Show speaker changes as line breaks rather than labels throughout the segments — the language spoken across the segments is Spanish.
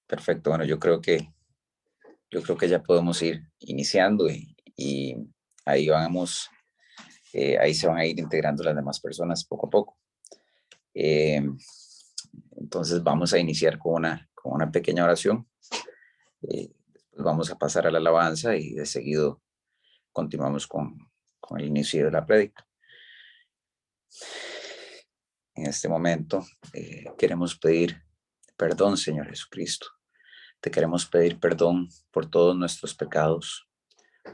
Perfecto. Bueno, yo creo que ya podemos ir iniciando y ahí vamos, ahí se van a ir integrando las demás personas poco a poco. Eh, entonces vamos a iniciar con una pequeña oración. Después vamos a pasar a la alabanza y de seguido continuamos con el inicio de la prédica. En este momento queremos pedir perdón, Señor Jesucristo. Te queremos pedir perdón por todos nuestros pecados,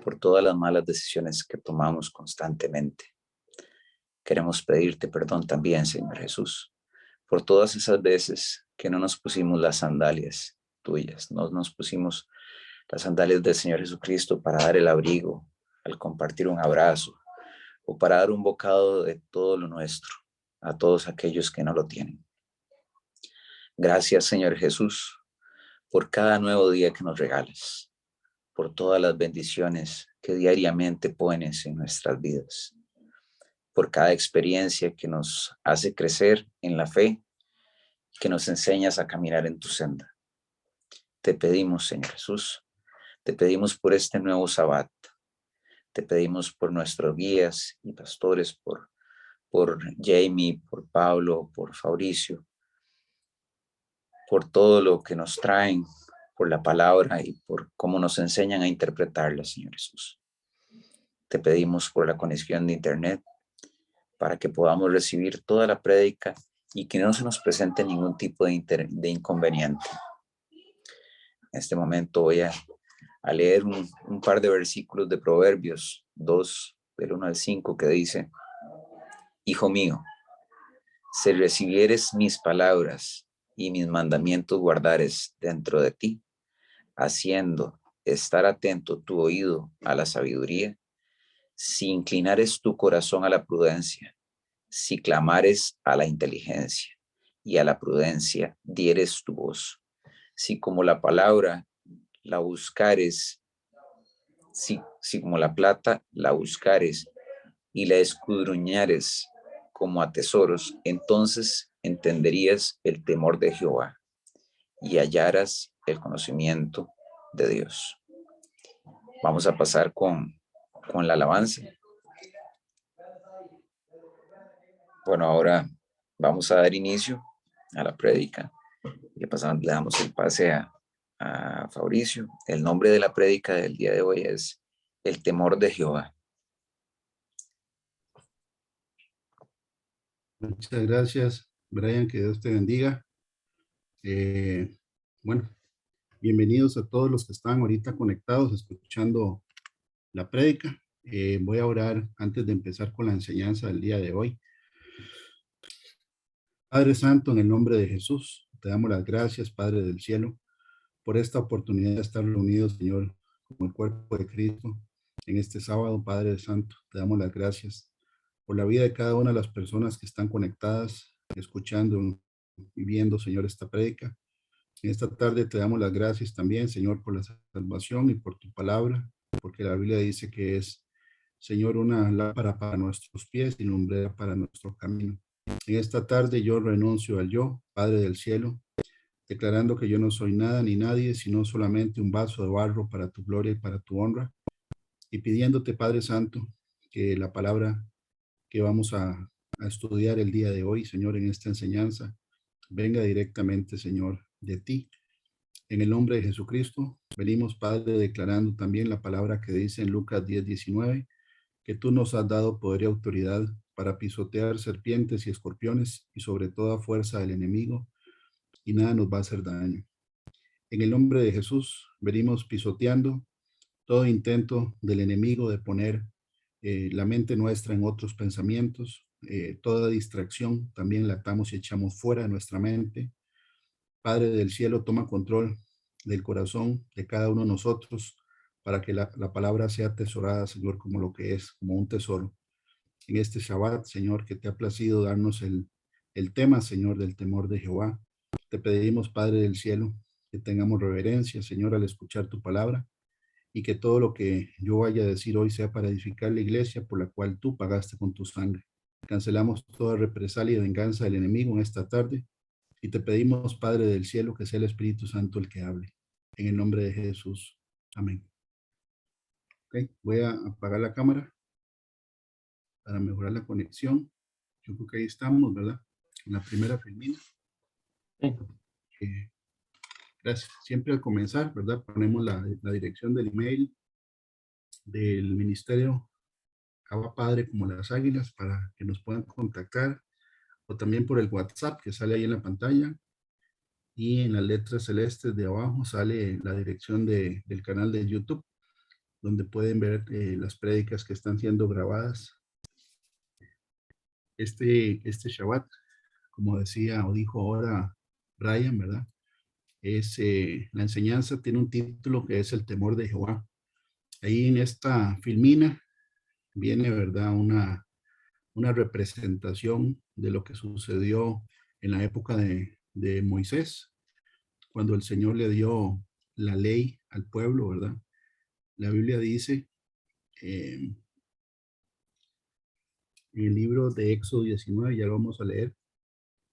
por todas las malas decisiones que tomamos constantemente. Queremos pedirte perdón también, Señor Jesús, por todas esas veces que no nos pusimos las sandalias tuyas, no nos pusimos las sandalias del Señor Jesucristo para dar el abrigo, al compartir un abrazo o para dar un bocado de todo lo nuestro a todos aquellos que no lo tienen. Gracias, Señor Jesús, por cada nuevo día que nos regalas, por todas las bendiciones que diariamente pones en nuestras vidas, por cada experiencia que nos hace crecer en la fe, que nos enseñas a caminar en tu senda. Te pedimos, Señor Jesús, te pedimos por este nuevo sabbat, te pedimos por nuestros guías y pastores, por Jamie, por Pablo, por Fabricio, por todo lo que nos traen, por la palabra y por cómo nos enseñan a interpretarla, Señor Jesús. Te pedimos por la conexión de internet para que podamos recibir toda la prédica y que no se nos presente ningún tipo de inconveniente. En este momento voy a leer un par de versículos de Proverbios 2, del 1 al 5, que dice: Hijo mío, si recibieres mis palabras y mis mandamientos guardares dentro de ti, haciendo estar atento tu oído a la sabiduría, si inclinares tu corazón a la prudencia, si clamares a la inteligencia y a la prudencia dieres tu voz, si como la palabra la buscares, si como la plata la buscares y la escudriñares como a tesoros, entonces entenderías el temor de Jehová y hallarás el conocimiento de Dios. Vamos a pasar con la alabanza. Bueno, ahora vamos a dar inicio a la prédica. Le damos el pase a Fabricio. El nombre de la prédica del día de hoy es El temor de Jehová.
Muchas gracias, Brian, que Dios te bendiga. Bueno, bienvenidos a todos los que están ahorita conectados, escuchando la prédica. Voy a orar antes de empezar con la enseñanza del día de hoy. Padre Santo, en el nombre de Jesús, te damos las gracias, Padre del cielo, por esta oportunidad de estar reunidos, Señor, como el cuerpo de Cristo. En este sábado, Padre Santo, te damos las gracias por la vida de cada una de las personas que están conectadas, escuchando y viendo, Señor, esta prédica. En esta tarde te damos las gracias también, Señor, por la salvación y por tu palabra, porque la Biblia dice que es, Señor, una lámpara para nuestros pies y lumbrera para nuestro camino. En esta tarde yo renuncio al yo, Padre del cielo, declarando que yo no soy nada ni nadie, sino solamente un vaso de barro para tu gloria y para tu honra, y pidiéndote, Padre Santo, que la palabra que vamos a estudiar el día de hoy, Señor, en esta enseñanza, venga directamente, Señor, de ti. En el nombre de Jesucristo, venimos, Padre, declarando también la palabra que dice en Lucas 10:19, que tú nos has dado poder y autoridad para pisotear serpientes y escorpiones y sobre toda fuerza del enemigo, y nada nos va a hacer daño. En el nombre de Jesús, venimos pisoteando todo intento del enemigo de poner la mente nuestra en otros pensamientos, toda distracción también la atamos y echamos fuera de nuestra mente. Padre del cielo, toma control del corazón de cada uno de nosotros para que la palabra sea atesorada, Señor, como lo que es, como un tesoro. En este Shabbat, Señor, que te ha placido darnos el tema, Señor, del temor de Jehová. Te pedimos, Padre del cielo, que tengamos reverencia, Señor, al escuchar tu palabra y que todo lo que yo vaya a decir hoy sea para edificar la iglesia por la cual tú pagaste con tu sangre. Cancelamos toda represalia y venganza del enemigo en esta tarde Y te pedimos, Padre del cielo, que sea el Espíritu Santo el que hable. En el nombre de Jesús. Amén. Ok, voy a apagar la cámara para mejorar la conexión. Yo creo que ahí estamos, ¿verdad? En la primera filmina. Gracias. Siempre al comenzar, ¿verdad? Ponemos la dirección del email del ministerio Abba Padre como las Águilas para que nos puedan contactar, o también por el WhatsApp que sale ahí en la pantalla, y en las letras celestes de abajo sale la dirección del canal de YouTube, donde pueden ver las prédicas que están siendo grabadas este Shabbat, como decía o dijo ahora Brian, ¿verdad? Es la enseñanza tiene un título que es el temor de Jehová. Ahí en esta filmina viene, ¿verdad? Una representación de lo que sucedió en la época de Moisés, cuando el Señor le dio la ley al pueblo, ¿verdad? La Biblia dice en el libro de Éxodo 19, ya lo vamos a leer,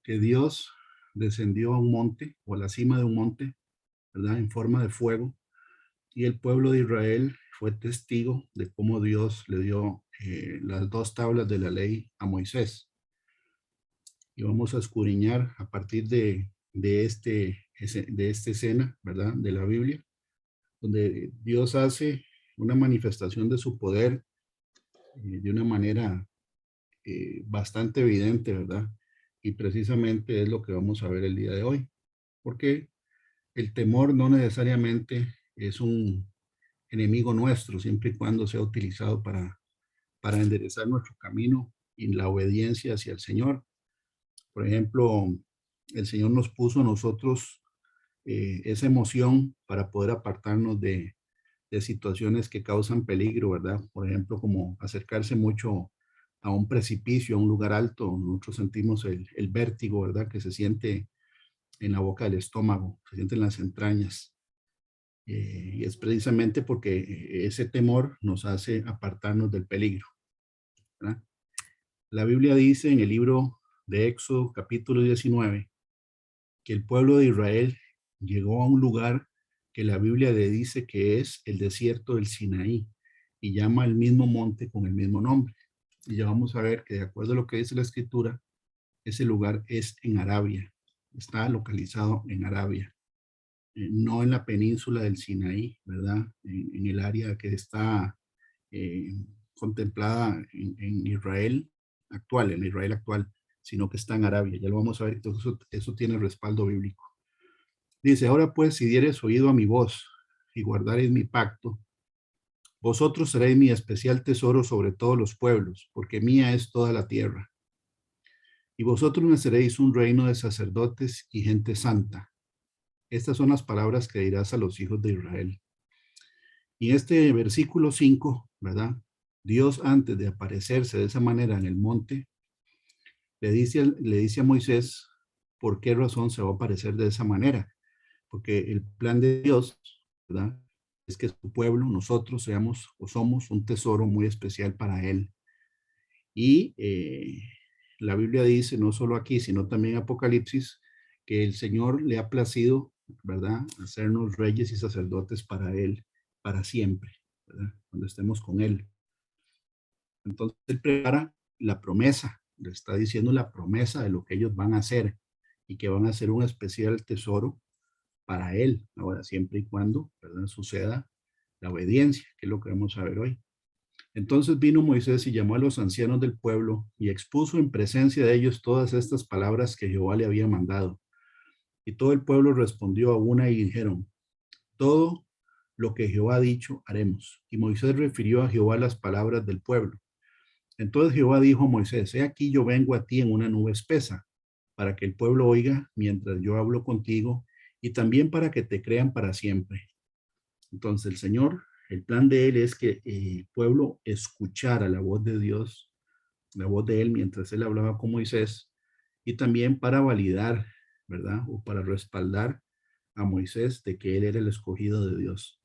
que Dios descendió a un monte o a la cima de un monte, ¿verdad? En forma de fuego, y el pueblo de Israel fue testigo de cómo Dios le dio las dos tablas de la ley a Moisés. Y vamos a escudriñar a partir de esta escena, ¿verdad? De la Biblia, donde Dios hace una manifestación de su poder de una manera bastante evidente, ¿verdad? Y precisamente es lo que vamos a ver el día de hoy, porque el temor no necesariamente es un enemigo nuestro, siempre y cuando sea utilizado para enderezar nuestro camino y la obediencia hacia el Señor. Por ejemplo, el Señor nos puso a nosotros esa emoción para poder apartarnos de situaciones que causan peligro, ¿verdad? Por ejemplo, como acercarse mucho a un precipicio, a un lugar alto. Nosotros sentimos el vértigo, ¿verdad? Que se siente en la boca del estómago, se siente en las entrañas. Y es precisamente porque ese temor nos hace apartarnos del peligro, ¿verdad? La Biblia dice en el libro de Éxodo, capítulo 19, que el pueblo de Israel llegó a un lugar que la Biblia le dice que es el desierto del Sinaí y llama el mismo monte con el mismo nombre. Y ya vamos a ver que de acuerdo a lo que dice la escritura, ese lugar es en Arabia, está localizado en Arabia, no en la península del Sinaí, ¿verdad? En el área que está eh, contemplada en Israel actual, en Israel actual, sino que está en Arabia. Ya lo vamos a ver, entonces eso tiene respaldo bíblico. Dice, ahora pues, si dieres oído a mi voz y guardaréis mi pacto, vosotros seréis mi especial tesoro sobre todos los pueblos, porque mía es toda la tierra. Y vosotros me seréis un reino de sacerdotes y gente santa. Estas son las palabras que dirás a los hijos de Israel. Y este versículo 5, ¿verdad? Dios, antes de aparecerse de esa manera en el monte, le dice a Moisés por qué razón se va a aparecer de esa manera. Porque el plan de Dios, ¿verdad? Es que su pueblo, nosotros seamos o somos un tesoro muy especial para Él. Y la Biblia dice, no solo aquí, sino también en Apocalipsis, que el Señor le ha placido, ¿verdad? Hacernos reyes y sacerdotes para Él, para siempre, ¿verdad? Cuando estemos con Él. Entonces, Él prepara la promesa, le está diciendo la promesa de lo que ellos van a hacer y que van a ser un especial tesoro para él, ahora siempre y cuando, ¿verdad? Suceda la obediencia, que es lo que vamos a ver hoy. Entonces vino Moisés y llamó a los ancianos del pueblo y expuso en presencia de ellos todas estas palabras que Jehová le había mandado. Y todo el pueblo respondió a una y dijeron, todo lo que Jehová ha dicho haremos. Y Moisés refirió a Jehová las palabras del pueblo. Entonces Jehová dijo a Moisés, he aquí yo vengo a ti en una nube espesa, para que el pueblo oiga mientras yo hablo contigo, y también para que te crean para siempre. Entonces el Señor, el plan de Él es que el pueblo escuchara la voz de Dios, la voz de Él mientras Él hablaba con Moisés, y también para validar, ¿verdad? O para respaldar a Moisés de que Él era el escogido de Dios.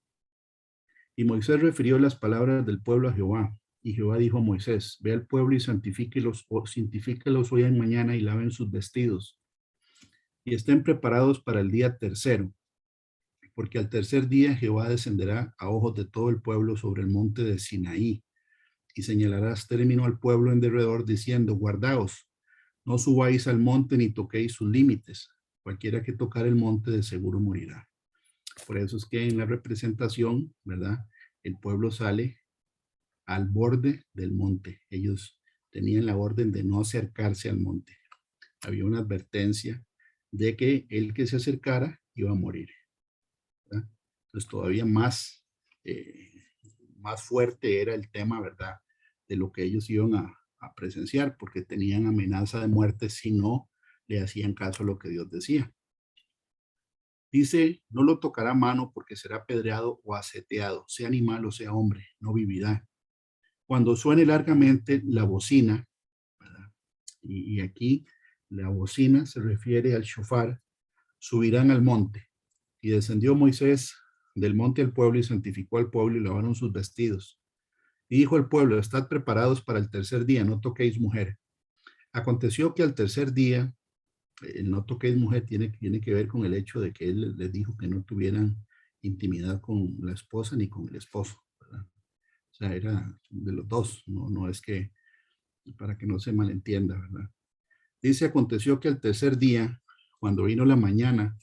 Y Moisés refirió las palabras del pueblo a Jehová. Y Jehová dijo a Moisés, ve al pueblo y santifíquelos hoy en mañana y laven sus vestidos. y estén preparados para el día tercero, porque al tercer día Jehová descenderá a ojos de todo el pueblo sobre el monte de Sinaí, y señalarás término al pueblo en derredor, diciendo, guardaos, no subáis al monte ni toquéis sus límites. Cualquiera que tocar el monte de seguro morirá. Por eso es que en la representación, ¿verdad? El pueblo sale al borde del monte. Ellos tenían la orden de no acercarse al monte. Había una advertencia de que el que se acercara iba a morir, ¿verdad? Entonces todavía más fuerte era el tema, ¿verdad? De lo que ellos iban a presenciar, porque tenían amenaza de muerte si no le hacían caso a lo que Dios decía. Dice, no lo tocará mano porque será apedreado o aseteado, sea animal o sea hombre, no vivirá. Cuando suene largamente la bocina, ¿verdad? Y aquí la bocina se refiere al shofar, subirán al monte. Y descendió Moisés del monte al pueblo y santificó al pueblo y lavaron sus vestidos. Y dijo al pueblo, estad preparados para el tercer día, no toquéis mujer. Aconteció que al tercer día, el no toquéis mujer tiene que ver con el hecho de que él les dijo que no tuvieran intimidad con la esposa ni con el esposo, ¿verdad? O sea, era de los dos, no es que, para que no se malentienda, ¿verdad? Dice, aconteció que al tercer día, cuando vino la mañana,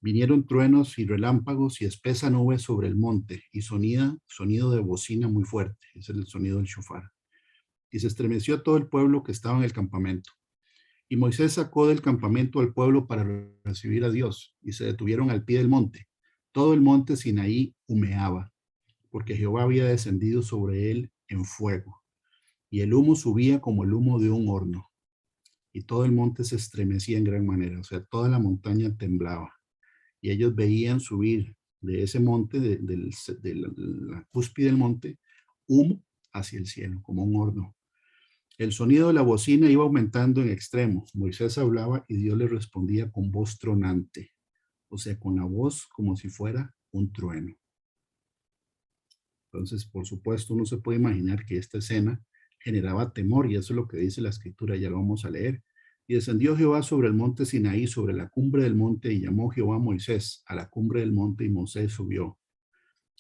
vinieron truenos y relámpagos y espesa nube sobre el monte y sonido de bocina muy fuerte, ese es el sonido del shofar. Y se estremeció todo el pueblo que estaba en el campamento. Y Moisés sacó del campamento al pueblo para recibir a Dios, y se detuvieron al pie del monte. Todo el monte Sinaí humeaba, porque Jehová había descendido sobre él en fuego, y el humo subía como el humo de un horno, y todo el monte se estremecía en gran manera, o sea, toda la montaña temblaba, y ellos veían subir de ese monte, de la cúspide del monte, humo hacia el cielo, como un horno. El sonido de la bocina iba aumentando en extremo. Moisés hablaba y Dios le respondía con voz tronante, o sea, con la voz como si fuera un trueno. Entonces, por supuesto, uno se puede imaginar que esta escena generaba temor, y eso es lo que dice la escritura, ya lo vamos a leer. Y descendió Jehová sobre el monte Sinaí, sobre la cumbre del monte, y llamó Jehová a Moisés a la cumbre del monte, y Moisés subió.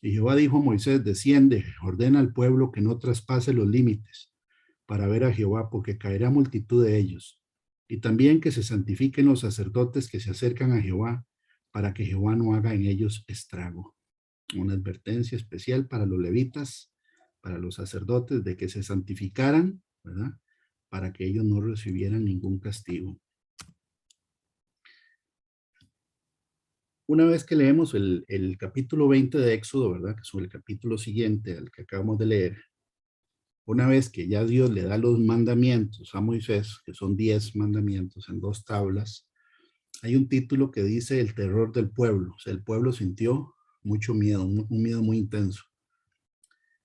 Y Jehová dijo a Moisés, desciende, ordena al pueblo que no traspase los límites para ver a Jehová, porque caerá multitud de ellos. Y también que se santifiquen los sacerdotes que se acercan a Jehová, para que Jehová no haga en ellos estrago. Una advertencia especial para los levitas, para los sacerdotes, de que se santificaran, ¿verdad? Para que ellos no recibieran ningún castigo. Una vez que leemos el capítulo 20 de Éxodo, ¿verdad? Que es el capítulo siguiente al que acabamos de leer, una vez que ya Dios le da los mandamientos a Moisés, que son 10 mandamientos en 2 tablas, hay un título que dice el terror del pueblo. O sea, el pueblo sintió mucho miedo, un miedo muy intenso.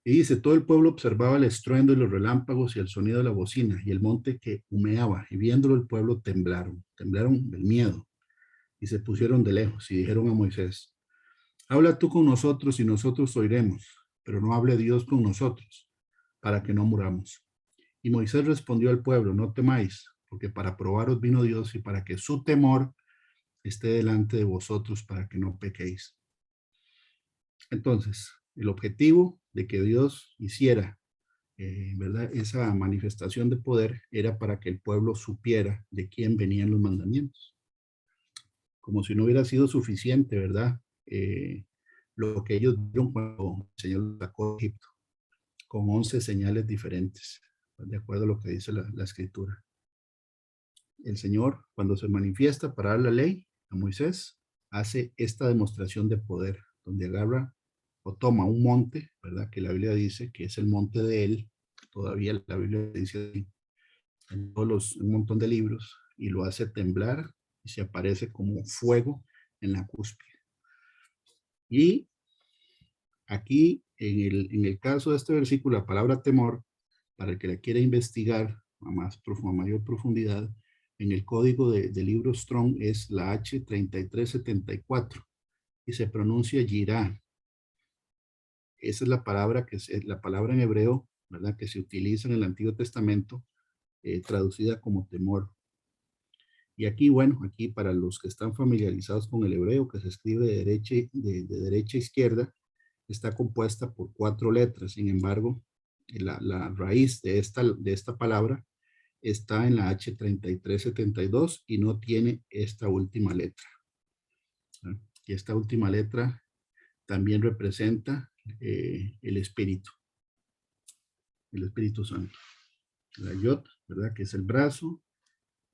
Y dice, todo el pueblo observaba el estruendo y los relámpagos y el sonido de la bocina y el monte que humeaba, y viéndolo el pueblo temblaron del miedo, y se pusieron de lejos y dijeron a Moisés, habla tú con nosotros y nosotros oiremos, pero no hable Dios con nosotros, para que no muramos. Y Moisés respondió al pueblo, no temáis, porque para probaros vino Dios y para que su temor esté delante de vosotros, para que no pequéis. Entonces, el objetivo de que Dios hiciera, ¿verdad? Esa manifestación de poder era para que el pueblo supiera de quién venían los mandamientos. Como si no hubiera sido suficiente, ¿verdad? Lo que ellos vieron cuando el Señor los sacó de Egipto, con 11 señales diferentes, de acuerdo a lo que dice la escritura. El Señor, cuando se manifiesta para dar la ley a Moisés, hace esta demostración de poder, donde agarra o toma un monte, ¿verdad? Que la Biblia dice que es el monte de él, todavía la Biblia dice así, en un montón de libros, y lo hace temblar y se aparece como fuego en la cúspide. Y aquí, en el caso de este versículo, la palabra temor, para el que la quiera investigar a mayor profundidad, en el código de libro Strong es la H3374 y se pronuncia yirá. Esa es la palabra la palabra en hebreo, ¿verdad? Que se utiliza en el Antiguo Testamento, traducida como temor. Y aquí, bueno, aquí para los que están familiarizados con el hebreo, que se escribe de derecha a izquierda, está compuesta por 4 letras. Sin embargo, la raíz de esta palabra está en la H3372 y no tiene esta última letra. Y esta última letra también representa el Espíritu Santo. La Yod, ¿verdad? Que es el brazo,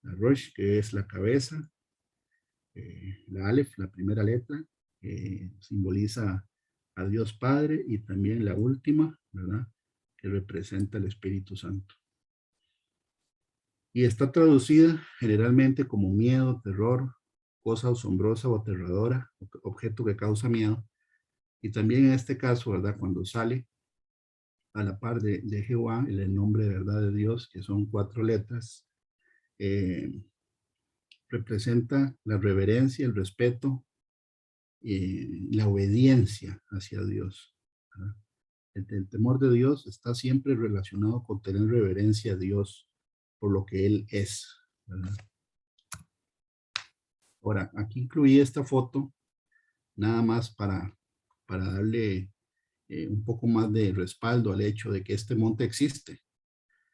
la Rosh, que es la cabeza, la Aleph, la primera letra, simboliza a Dios Padre, y también la última, ¿verdad? Que representa el Espíritu Santo. Y está traducida generalmente como miedo, terror, cosa asombrosa o aterradora, objeto que causa miedo. Y también en este caso, ¿verdad? Cuando sale a la par de Jehová, el nombre de verdad de Dios, que son 4 letras, representa la reverencia, el respeto, la obediencia hacia Dios. ¿Verdad? El temor de Dios está siempre relacionado con tener reverencia a Dios por lo que Él es, ¿verdad? Ahora, aquí incluí esta foto nada más para darle un poco más de respaldo al hecho de que este monte existe.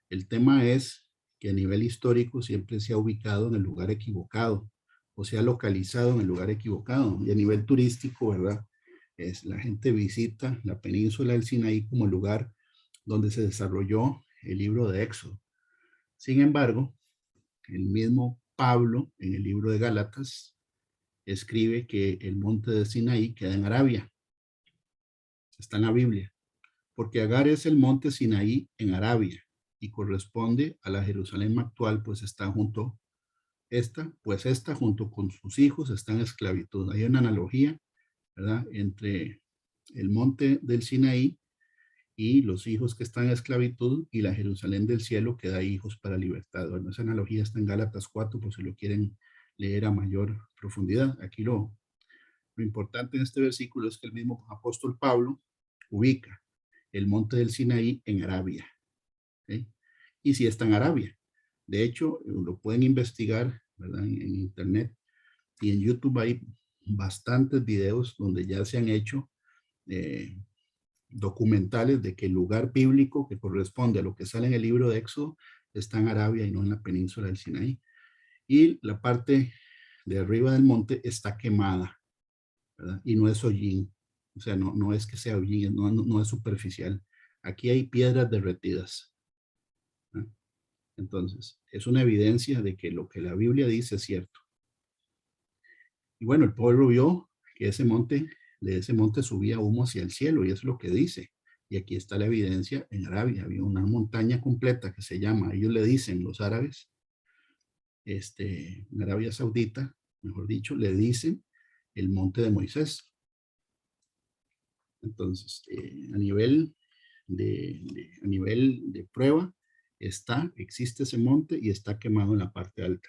El tema es que a nivel histórico siempre se ha ubicado en el lugar equivocado, o se ha localizado en el lugar equivocado. Y a nivel turístico, ¿verdad? La gente visita la península del Sinaí como el lugar donde se desarrolló el libro de Éxodo. Sin embargo, el mismo Pablo, en el libro de Gálatas, escribe que el monte de Sinaí queda en Arabia. Está en la Biblia. Porque Agar es el monte Sinaí en Arabia y corresponde a la Jerusalén actual, pues está esta junto con sus hijos está en esclavitud. Hay una analogía, ¿verdad? Entre el monte del Sinaí y los hijos que están en esclavitud, y la Jerusalén del cielo que da hijos para libertad. Bueno, esa analogía está en Gálatas 4, por si lo quieren leer a mayor profundidad. Aquí lo importante en este versículo es que el mismo apóstol Pablo ubica el monte del Sinaí en Arabia. ¿Sí? Y sí está en Arabia. De hecho, lo pueden investigar, ¿verdad? En internet y en YouTube hay bastantes videos donde ya se han hecho documentales de que el lugar bíblico que corresponde a lo que sale en el libro de Éxodo está en Arabia y no en la península del Sinaí. Y la parte de arriba del monte está quemada, ¿verdad? Y no es hollín. O sea, no es que sea hollín, no es superficial. Aquí hay piedras derretidas. ¿Eh? Entonces, es una evidencia de que lo que la Biblia dice es cierto. Y bueno, el pueblo vio que de ese monte subía humo hacia el cielo, y es lo que dice. Y aquí está la evidencia en Arabia. Había una montaña completa que se llama, ellos le dicen, los árabes, en Arabia Saudita, mejor dicho, le dicen el monte de Moisés. Entonces, a nivel de prueba, existe ese monte y está quemado en la parte alta.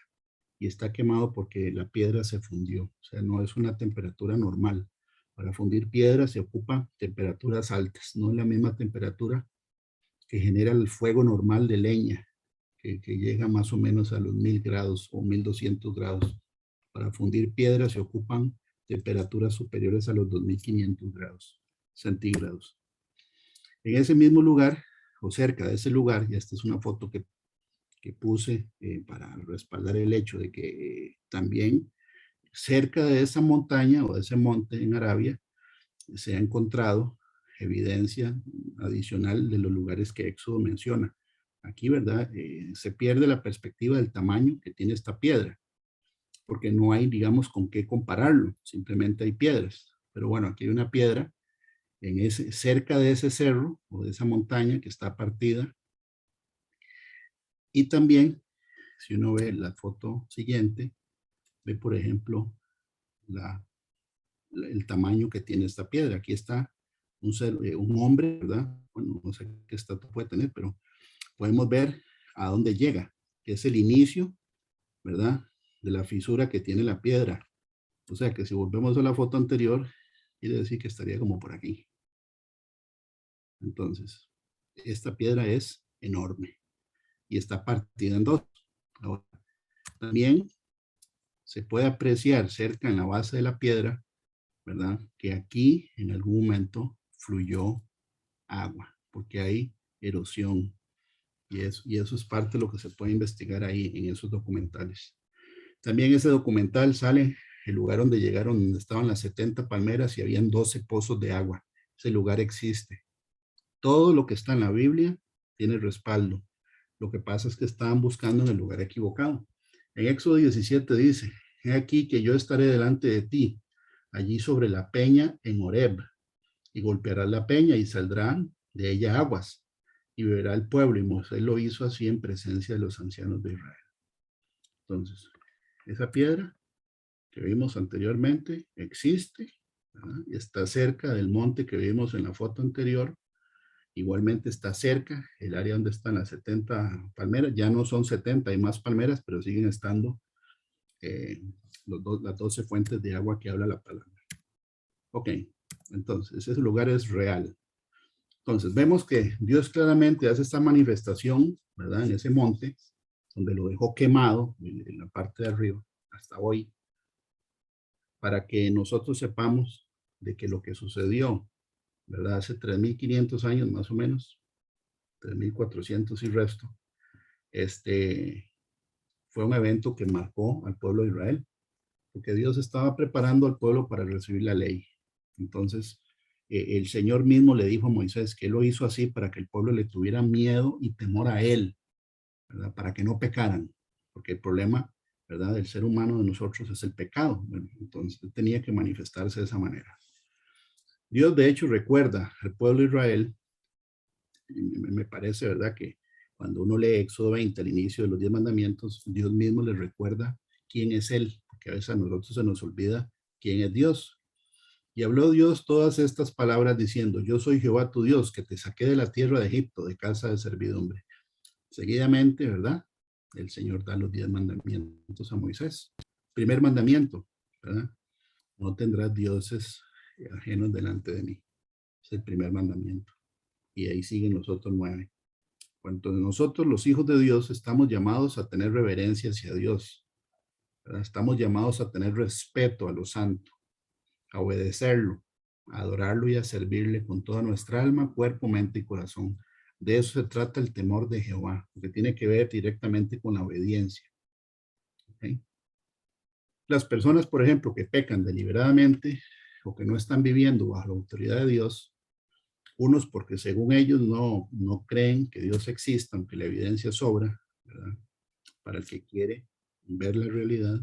Y está quemado porque la piedra se fundió. O sea, no es una temperatura normal. Para fundir piedra se ocupan temperaturas altas. No es la misma temperatura que genera el fuego normal de leña, que llega más o menos a los 1000 grados o 1200 grados. Para fundir piedra se ocupan temperaturas superiores a los 2500 grados centígrados. En ese mismo lugar, o cerca de ese lugar, y esta es una foto que puse para respaldar el hecho de que también cerca de esa montaña o de ese monte en Arabia se ha encontrado evidencia adicional de los lugares que Éxodo menciona. Aquí, ¿verdad? Se pierde la perspectiva del tamaño que tiene esta piedra, porque no hay, digamos, con qué compararlo, simplemente hay piedras. Pero bueno, aquí hay una piedra cerca de ese cerro o de esa montaña que está partida. Y también, si uno ve la foto siguiente, ve, por ejemplo, el tamaño que tiene esta piedra. Aquí está un hombre, ¿verdad? Bueno, no sé qué estatura puede tener, pero podemos ver a dónde llega, que es el inicio, ¿verdad? De la fisura que tiene la piedra. O sea que si volvemos a la foto anterior, quiere decir que estaría como por aquí. Entonces, esta piedra es enorme y está partida en dos. Ahora, también se puede apreciar cerca en la base de la piedra, ¿verdad? Que aquí en algún momento fluyó agua, porque hay erosión. Y eso es parte de lo que se puede investigar ahí en esos documentales. También ese documental sale el lugar donde llegaron, donde estaban las 70 palmeras y habían 12 pozos de agua. Ese lugar existe. Todo lo que está en la Biblia tiene respaldo. Lo que pasa es que estaban buscando en el lugar equivocado. En Éxodo 17 dice, he aquí que yo estaré delante de ti, allí sobre la peña en Horeb, y golpearás la peña y saldrán de ella aguas, y beberá el pueblo, y Moisés lo hizo así en presencia de los ancianos de Israel. Entonces, esa piedra que vimos anteriormente existe, ¿verdad? Y está cerca del monte que vimos en la foto anterior. Igualmente está cerca el área donde están las 70 palmeras. Ya no son 70, hay más palmeras, pero siguen estando las 12 fuentes de agua que habla la palabra. Ok, entonces ese lugar es real. Entonces vemos que Dios claramente hace esta manifestación, ¿verdad? En ese monte, donde lo dejó quemado en la parte de arriba, hasta hoy, para que nosotros sepamos de que lo que sucedió, ¿verdad? Hace 3.500 años más o menos, 3.400 y resto, fue un evento que marcó al pueblo de Israel, porque Dios estaba preparando al pueblo para recibir la ley. Entonces, el Señor mismo le dijo a Moisés que él lo hizo así para que el pueblo le tuviera miedo y temor a él, ¿verdad? Para que no pecaran, porque el problema, ¿verdad?, del ser humano de nosotros es el pecado. Bueno, entonces, tenía que manifestarse de esa manera. Dios, de hecho, recuerda al pueblo de Israel, y me parece, ¿verdad?, que cuando uno lee Éxodo 20, al inicio de los 10 mandamientos, Dios mismo les recuerda quién es Él, porque a veces a nosotros se nos olvida quién es Dios. Y habló Dios todas estas palabras diciendo, yo soy Jehová tu Dios, que te saqué de la tierra de Egipto, de casa de servidumbre. Seguidamente, ¿verdad? El Señor da los 10 mandamientos a Moisés. Primer mandamiento, ¿verdad? No tendrás dioses ajenos delante de mí. Es el primer mandamiento. Y ahí siguen los otros 9. Cuando nosotros, los hijos de Dios, estamos llamados a tener reverencia hacia Dios, ¿verdad? Estamos llamados a tener respeto a lo santo, a obedecerlo, a adorarlo y a servirle con toda nuestra alma, cuerpo, mente y corazón. De eso se trata el temor de Jehová, porque tiene que ver directamente con la obediencia. ¿Okay? Las personas, por ejemplo, que pecan deliberadamente o que no están viviendo bajo la autoridad de Dios, unos porque según ellos no creen que Dios exista, aunque la evidencia sobra, ¿verdad? Para el que quiere ver la realidad,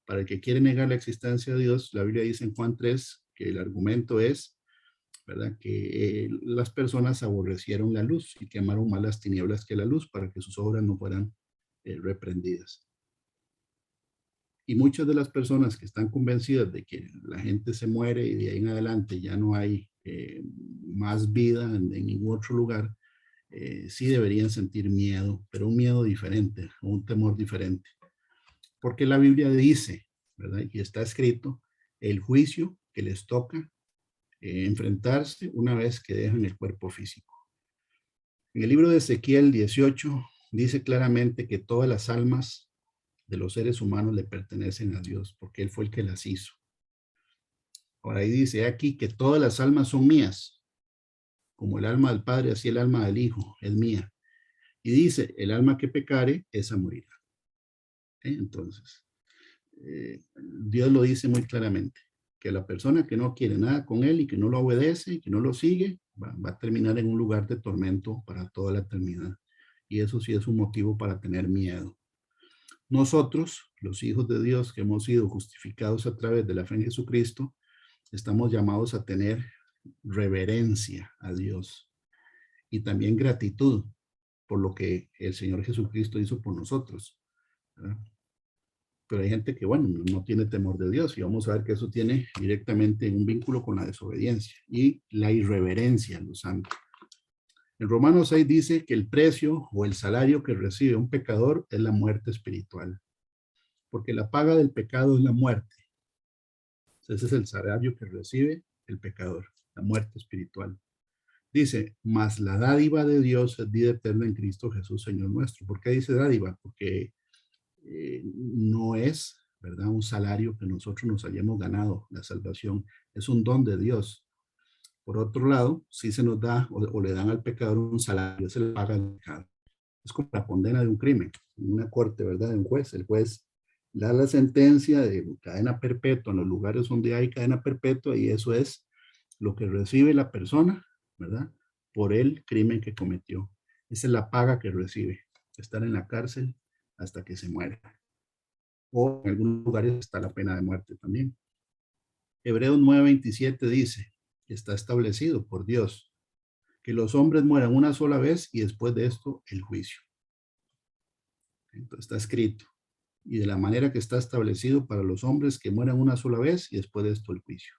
para el que quiere negar la existencia de Dios, la Biblia dice en Juan 3 que el argumento es, ¿verdad?, que las personas aborrecieron la luz y que amaron más las tinieblas que la luz para que sus obras no fueran reprendidas. Y muchas de las personas que están convencidas de que la gente se muere y de ahí en adelante ya no hay más vida en ningún otro lugar, sí deberían sentir miedo, pero un miedo diferente, un temor diferente. Porque la Biblia dice, ¿verdad?, y está escrito, el juicio que les toca enfrentarse una vez que dejan el cuerpo físico. En el libro de Ezequiel 18 dice claramente que todas las almas de los seres humanos le pertenecen a Dios, porque Él fue el que las hizo. Ahora ahí dice aquí que todas las almas son mías, como el alma del Padre, así el alma del Hijo es mía. Y dice, el alma que pecare, esa morirá. Entonces, Dios lo dice muy claramente, que la persona que no quiere nada con Él y que no lo obedece y que no lo sigue, va a terminar en un lugar de tormento para toda la eternidad. Y eso sí es un motivo para tener miedo. Nosotros, los hijos de Dios que hemos sido justificados a través de la fe en Jesucristo, estamos llamados a tener reverencia a Dios y también gratitud por lo que el Señor Jesucristo hizo por nosotros, ¿verdad? Pero hay gente que, bueno, no tiene temor de Dios y vamos a ver que eso tiene directamente un vínculo con la desobediencia y la irreverencia a los santos. En Romanos 6 dice que el precio o el salario que recibe un pecador es la muerte espiritual, porque la paga del pecado es la muerte. Ese es el salario que recibe el pecador, la muerte espiritual. Dice, mas la dádiva de Dios es vida eterna en Cristo Jesús, Señor nuestro. ¿Por qué dice dádiva? Porque no es, ¿verdad? Un salario que nosotros nos hayamos ganado. La salvación es un don de Dios. Por otro lado, sí se nos da o le dan al pecador un salario, se le paga al pecado. Es como la condena de un crimen, en una corte, ¿verdad? De un juez. El juez da la sentencia de cadena perpetua en los lugares donde hay cadena perpetua y eso es lo que recibe la persona, ¿verdad? Por el crimen que cometió. Esa es la paga que recibe, estar en la cárcel hasta que se muera. O en algunos lugares está la pena de muerte también. Hebreos 9:27 dice que está establecido por Dios que los hombres mueran una sola vez y después de esto el juicio. Entonces está escrito. Y de la manera que está establecido para los hombres que mueran una sola vez y después de esto el juicio.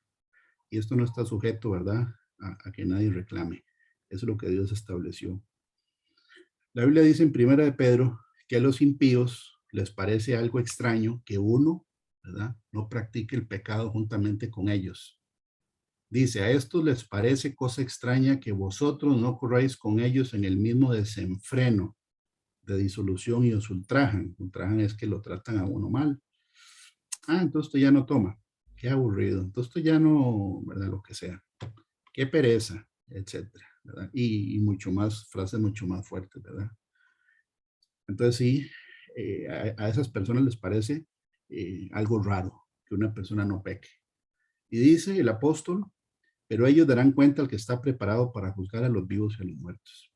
Y esto no está sujeto, ¿verdad?, a que nadie reclame. Eso es lo que Dios estableció. La Biblia dice en 1 de Pedro que a los impíos les parece algo extraño que uno, ¿verdad?, no practique el pecado juntamente con ellos. Dice, a estos les parece cosa extraña que vosotros no corráis con ellos en el mismo desenfreno de disolución y os ultrajan. Ultrajan es que lo tratan a uno mal. Entonces usted ya no toma. Qué aburrido. Entonces usted ya no, ¿verdad? Lo que sea. Qué pereza, etcétera, ¿verdad? Y mucho más, frases mucho más fuertes, ¿verdad? Entonces sí, a esas personas les parece algo raro que una persona no peque. Y dice el apóstol, pero ellos darán cuenta al que está preparado para juzgar a los vivos y a los muertos.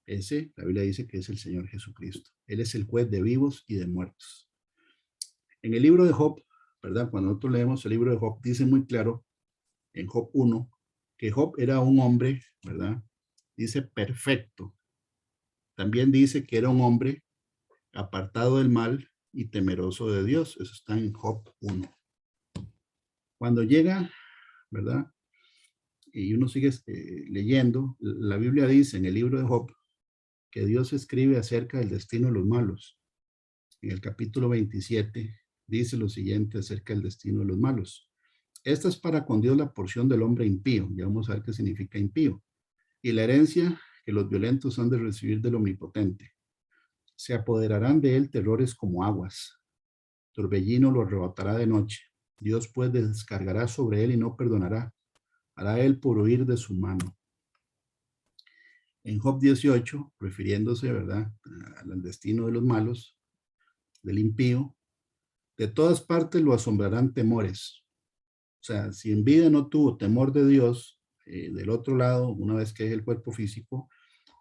Ese, la Biblia dice que es el Señor Jesucristo. Él es el juez de vivos y de muertos. En el libro de Job, ¿verdad? Cuando nosotros leemos el libro de Job, dice muy claro en Job 1 que Job era un hombre, ¿verdad? Dice perfecto. También dice que era un hombre apartado del mal y temeroso de Dios. Eso está en Job 1. Cuando llega, ¿verdad? Y uno sigue leyendo, la Biblia dice en el libro de Job que Dios escribe acerca del destino de los malos. En el capítulo 27 dice lo siguiente acerca del destino de los malos. Esta es para con Dios la porción del hombre impío. Ya vamos a ver qué significa impío. Y la herencia que los violentos han de recibir del omnipotente. Se apoderarán de él terrores como aguas. Torbellino lo arrebatará de noche. Dios pues descargará sobre él y no perdonará. Hará él por huir de su mano. En Job 18, refiriéndose, ¿verdad?, al destino de los malos, del impío, de todas partes lo asombrarán temores. O sea, si en vida no tuvo temor de Dios, del otro lado, una vez que es el cuerpo físico,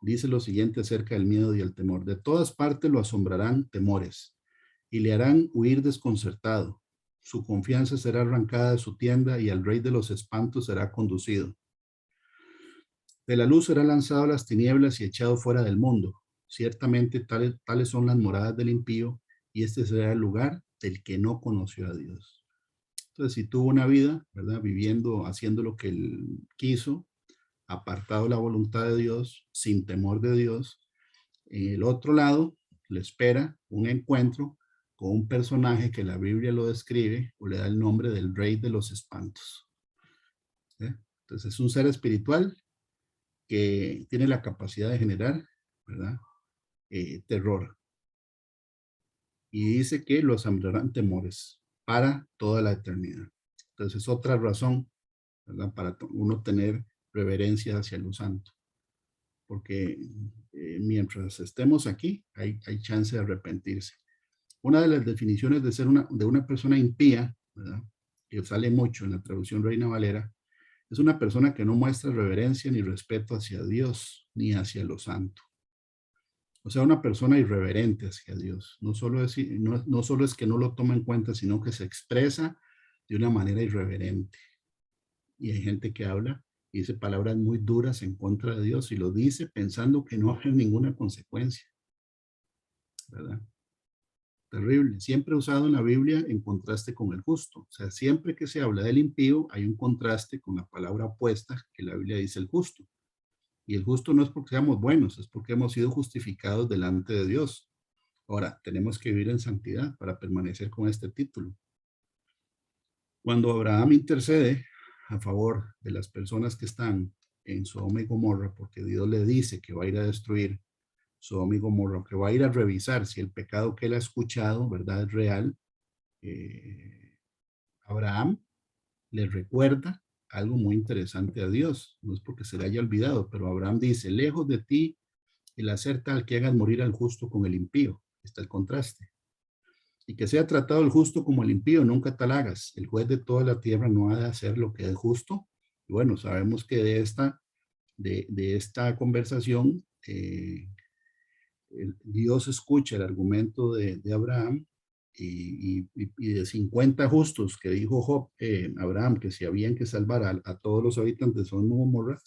dice lo siguiente acerca del miedo y el temor. De todas partes lo asombrarán temores y le harán huir desconcertado. Su confianza será arrancada de su tienda y al rey de los espantos será conducido. De la luz será lanzado a las tinieblas y echado fuera del mundo. Ciertamente tales son las moradas del impío y este será el lugar del que no conoció a Dios. Entonces, si tuvo una vida, ¿verdad?, viviendo, haciendo lo que él quiso, apartado de la voluntad de Dios, sin temor de Dios, en el otro lado le espera un encuentro con un personaje que la Biblia lo describe o le da el nombre del rey de los espantos. Entonces es un ser espiritual que tiene la capacidad de generar, ¿verdad?, terror. Y dice que lo asombrarán temores para toda la eternidad. Entonces es otra razón, ¿verdad?, para uno tener reverencia hacia lo santo. Porque mientras estemos aquí, hay chance de arrepentirse. Una de las definiciones de ser de una persona impía, ¿verdad?, que sale mucho en la traducción Reina Valera, es una persona que no muestra reverencia ni respeto hacia Dios ni hacia lo santo. O sea, una persona irreverente hacia Dios. No solo es que no lo toma en cuenta, sino que se expresa de una manera irreverente. Y hay gente que habla y dice palabras muy duras en contra de Dios y lo dice pensando que no hay ninguna consecuencia, ¿verdad? Terrible. Siempre usado en la Biblia en contraste con el justo. O sea, siempre que se habla del impío hay un contraste con la palabra opuesta que la Biblia dice el justo. Y el justo no es porque seamos buenos, es porque hemos sido justificados delante de Dios. Ahora, tenemos que vivir en santidad para permanecer con este título. Cuando Abraham intercede a favor de las personas que están en Sodoma y Gomorra, porque Dios le dice que va a ir a destruir Sodoma y Gomorra, que va a ir a revisar si el pecado que él ha escuchado, ¿verdad?, es real, Abraham le recuerda algo muy interesante a Dios. No es porque se le haya olvidado, pero Abraham dice, lejos de ti el hacer tal que hagas morir al justo con el impío. Está el contraste. Y que sea tratado el justo como el impío, nunca tal hagas. El juez de toda la tierra no ha de hacer lo que es justo. Y bueno, sabemos que de esta conversación, Dios escucha el argumento de Abraham y de 50 justos que dijo Job, Abraham, que si habían que salvar a todos los habitantes de Sodoma y Gomorra,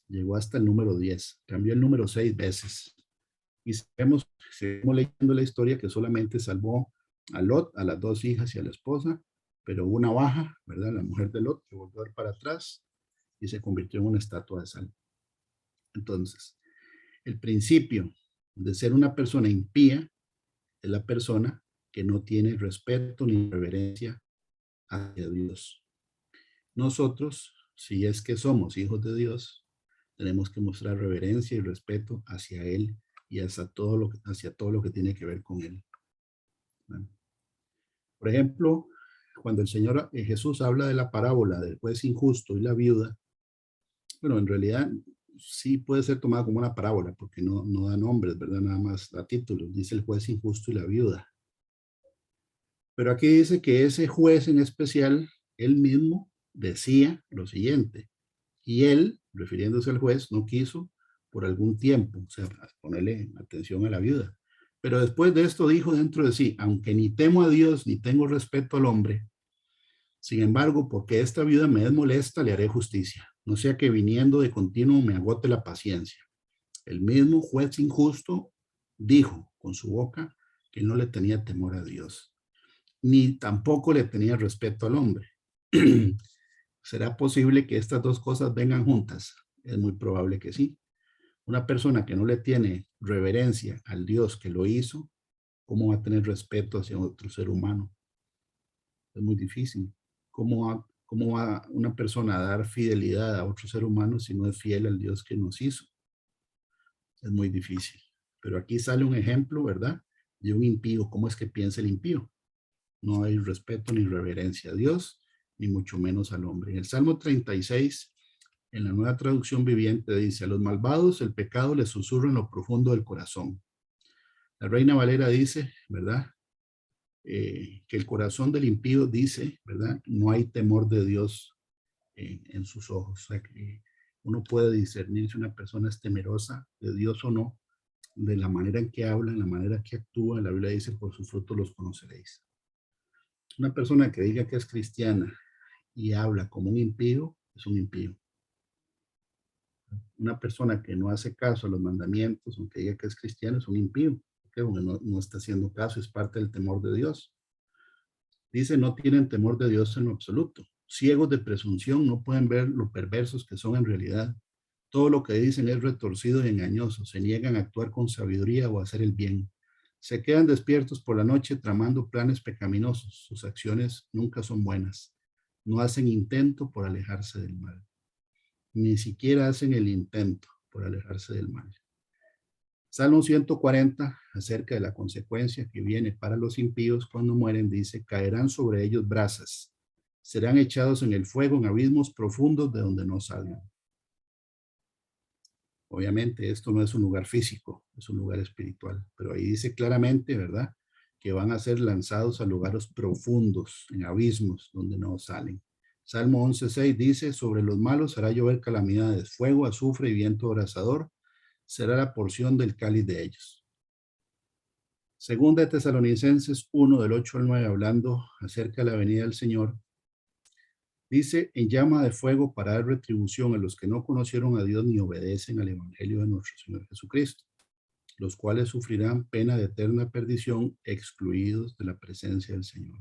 llegó hasta el número 10, cambió el número 6 veces. Y seguimos leyendo la historia que solamente salvó a Lot, a las 2 hijas y a la esposa, pero hubo una baja, ¿verdad? La mujer de Lot que volvió a ir para atrás y se convirtió en una estatua de sal. Entonces, el principio de ser una persona impía es la persona que no tiene respeto ni reverencia hacia Dios. Nosotros, si es que somos hijos de Dios, tenemos que mostrar reverencia y respeto hacia Él y hacia todo lo que tiene que ver con Él. ¿Bueno? Por ejemplo, cuando el Señor Jesús habla de la parábola del juez injusto y la viuda, bueno, en realidad sí puede ser tomada como una parábola, porque no da nombres, ¿verdad? Nada más da títulos, dice el juez injusto y la viuda. Pero aquí dice que ese juez en especial, él mismo decía lo siguiente, y él, refiriéndose al juez, no quiso por algún tiempo, o sea, ponerle atención a la viuda. Pero después de esto dijo dentro de sí, aunque ni temo a Dios ni tengo respeto al hombre, sin embargo, porque esta viuda me es molesta, le haré justicia, no sea que viniendo de continuo me agote la paciencia. El mismo juez injusto dijo con su boca que no le tenía temor a Dios, ni tampoco le tenía respeto al hombre. ¿Será posible que estas dos cosas vengan juntas? Es muy probable que sí. Una persona que no le tiene reverencia al Dios que lo hizo, ¿cómo va a tener respeto hacia otro ser humano? Es muy difícil. ¿Cómo va una persona a dar fidelidad a otro ser humano si no es fiel al Dios que nos hizo? Es muy difícil. Pero aquí sale un ejemplo, ¿verdad? De un impío. ¿Cómo es que piensa el impío? No hay respeto ni reverencia a Dios, ni mucho menos al hombre. En el Salmo 36, en la Nueva Traducción Viviente, dice, a los malvados el pecado les susurra en lo profundo del corazón. La Reina Valera dice, ¿verdad? Que el corazón del impío dice, ¿verdad? No hay temor de Dios en sus ojos. O sea, que uno puede discernir si una persona es temerosa de Dios o no, de la manera en que habla, en la manera que actúa. La Biblia dice, por sus frutos los conoceréis. Una persona que diga que es cristiana y habla como un impío, es un impío. Una persona que no hace caso a los mandamientos, aunque diga que es cristiano, es un impío. Porque no está haciendo caso, es parte del temor de Dios. Dice, no tienen temor de Dios en lo absoluto. Ciegos de presunción, no pueden ver lo perversos que son en realidad. Todo lo que dicen es retorcido y engañoso. Se niegan a actuar con sabiduría o a hacer el bien. Se quedan despiertos por la noche tramando planes pecaminosos. Sus acciones nunca son buenas. No hacen intento por alejarse del mal. Ni siquiera hacen el intento por alejarse del mal. Salmo 140, acerca de la consecuencia que viene para los impíos cuando mueren, dice, caerán sobre ellos brasas, serán echados en el fuego en abismos profundos de donde no salgan. Obviamente esto no es un lugar físico, es un lugar espiritual, pero ahí dice claramente, ¿verdad?, que van a ser lanzados a lugares profundos, en abismos donde no salen. Salmo 11:6 dice, sobre los malos hará llover calamidades, fuego, azufre y viento abrasador, será la porción del cáliz de ellos. Segunda de Tesalonicenses 1, del 8 al 9, hablando acerca de la venida del Señor, dice, en llama de fuego para dar retribución a los que no conocieron a Dios ni obedecen al Evangelio de nuestro Señor Jesucristo, los cuales sufrirán pena de eterna perdición, excluidos de la presencia del Señor.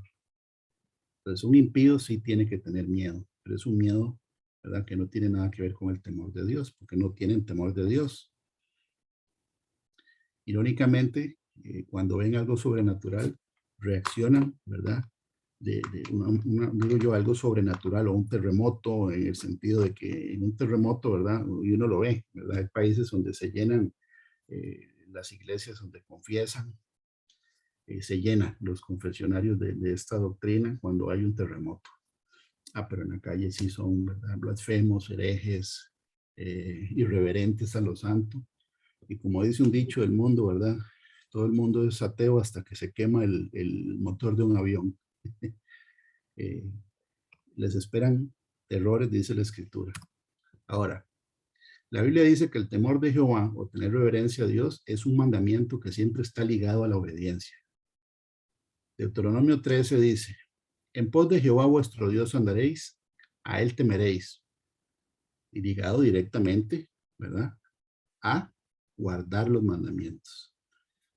Entonces, un impío sí tiene que tener miedo, pero es un miedo, ¿verdad?, que no tiene nada que ver con el temor de Dios, porque no tienen temor de Dios. Irónicamente, cuando ven algo sobrenatural, reaccionan, ¿verdad? Digo yo, algo sobrenatural o un terremoto, en el sentido de que en un terremoto, ¿verdad? Y uno lo ve, ¿verdad? Hay países donde se llenan las iglesias donde confiesan, se llena los confesionarios de esta doctrina cuando hay un terremoto. Pero en la calle sí son, ¿verdad?, blasfemos, herejes, irreverentes a lo santo. Y como dice un dicho del mundo, ¿verdad? Todo el mundo es ateo hasta que se quema el motor de un avión. Les esperan terrores, dice la Escritura. Ahora, la Biblia dice que el temor de Jehová o tener reverencia a Dios es un mandamiento que siempre está ligado a la obediencia. Deuteronomio 13 dice, en pos de Jehová vuestro Dios andaréis, a él temeréis. Y ligado directamente, ¿verdad?, a guardar los mandamientos.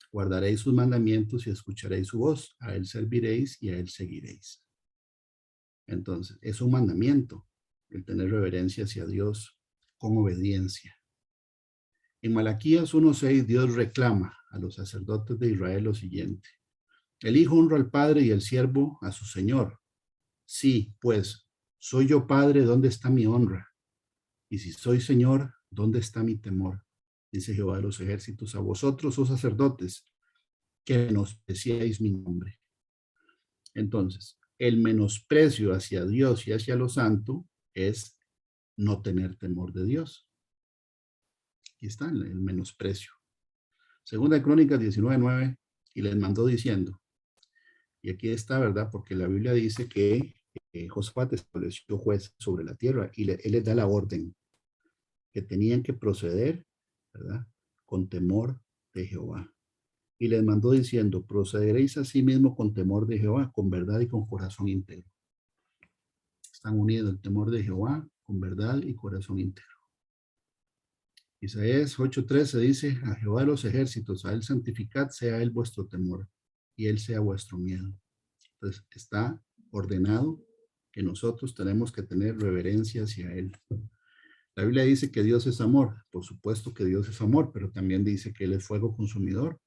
Guardaréis sus mandamientos y escucharéis su voz. A él serviréis y a él seguiréis. Entonces, es un mandamiento el tener reverencia hacia Dios con obediencia. En Malaquías 1:6, Dios reclama a los sacerdotes de Israel lo siguiente. El hijo honra al padre y el siervo a su señor. Sí, pues, soy yo padre, ¿dónde está mi honra? Y si soy señor, ¿dónde está mi temor? Dice Jehová de los ejércitos, a vosotros, oh sacerdotes, que menospreciáis mi nombre. Entonces, el menosprecio hacia Dios y hacia lo santo es no tener temor de Dios. Aquí está el menosprecio. Segunda de Crónicas 19:9, y les mandó diciendo, y aquí está, ¿verdad? Porque la Biblia dice que Josafat estableció jueces sobre la tierra y él les da la orden que tenían que proceder, ¿verdad?, con temor de Jehová. Y les mandó diciendo, procederéis a sí mismo con temor de Jehová, con verdad y con corazón íntegro. Están unidos el temor de Jehová con verdad y corazón íntegro. Isaías 8:13 dice, a Jehová de los ejércitos, a él santificad, sea él vuestro temor, y él sea vuestro miedo. Entonces está ordenado que nosotros tenemos que tener reverencia hacia él. La Biblia dice que Dios es amor. Por supuesto que Dios es amor, pero también dice que él es fuego consumidor.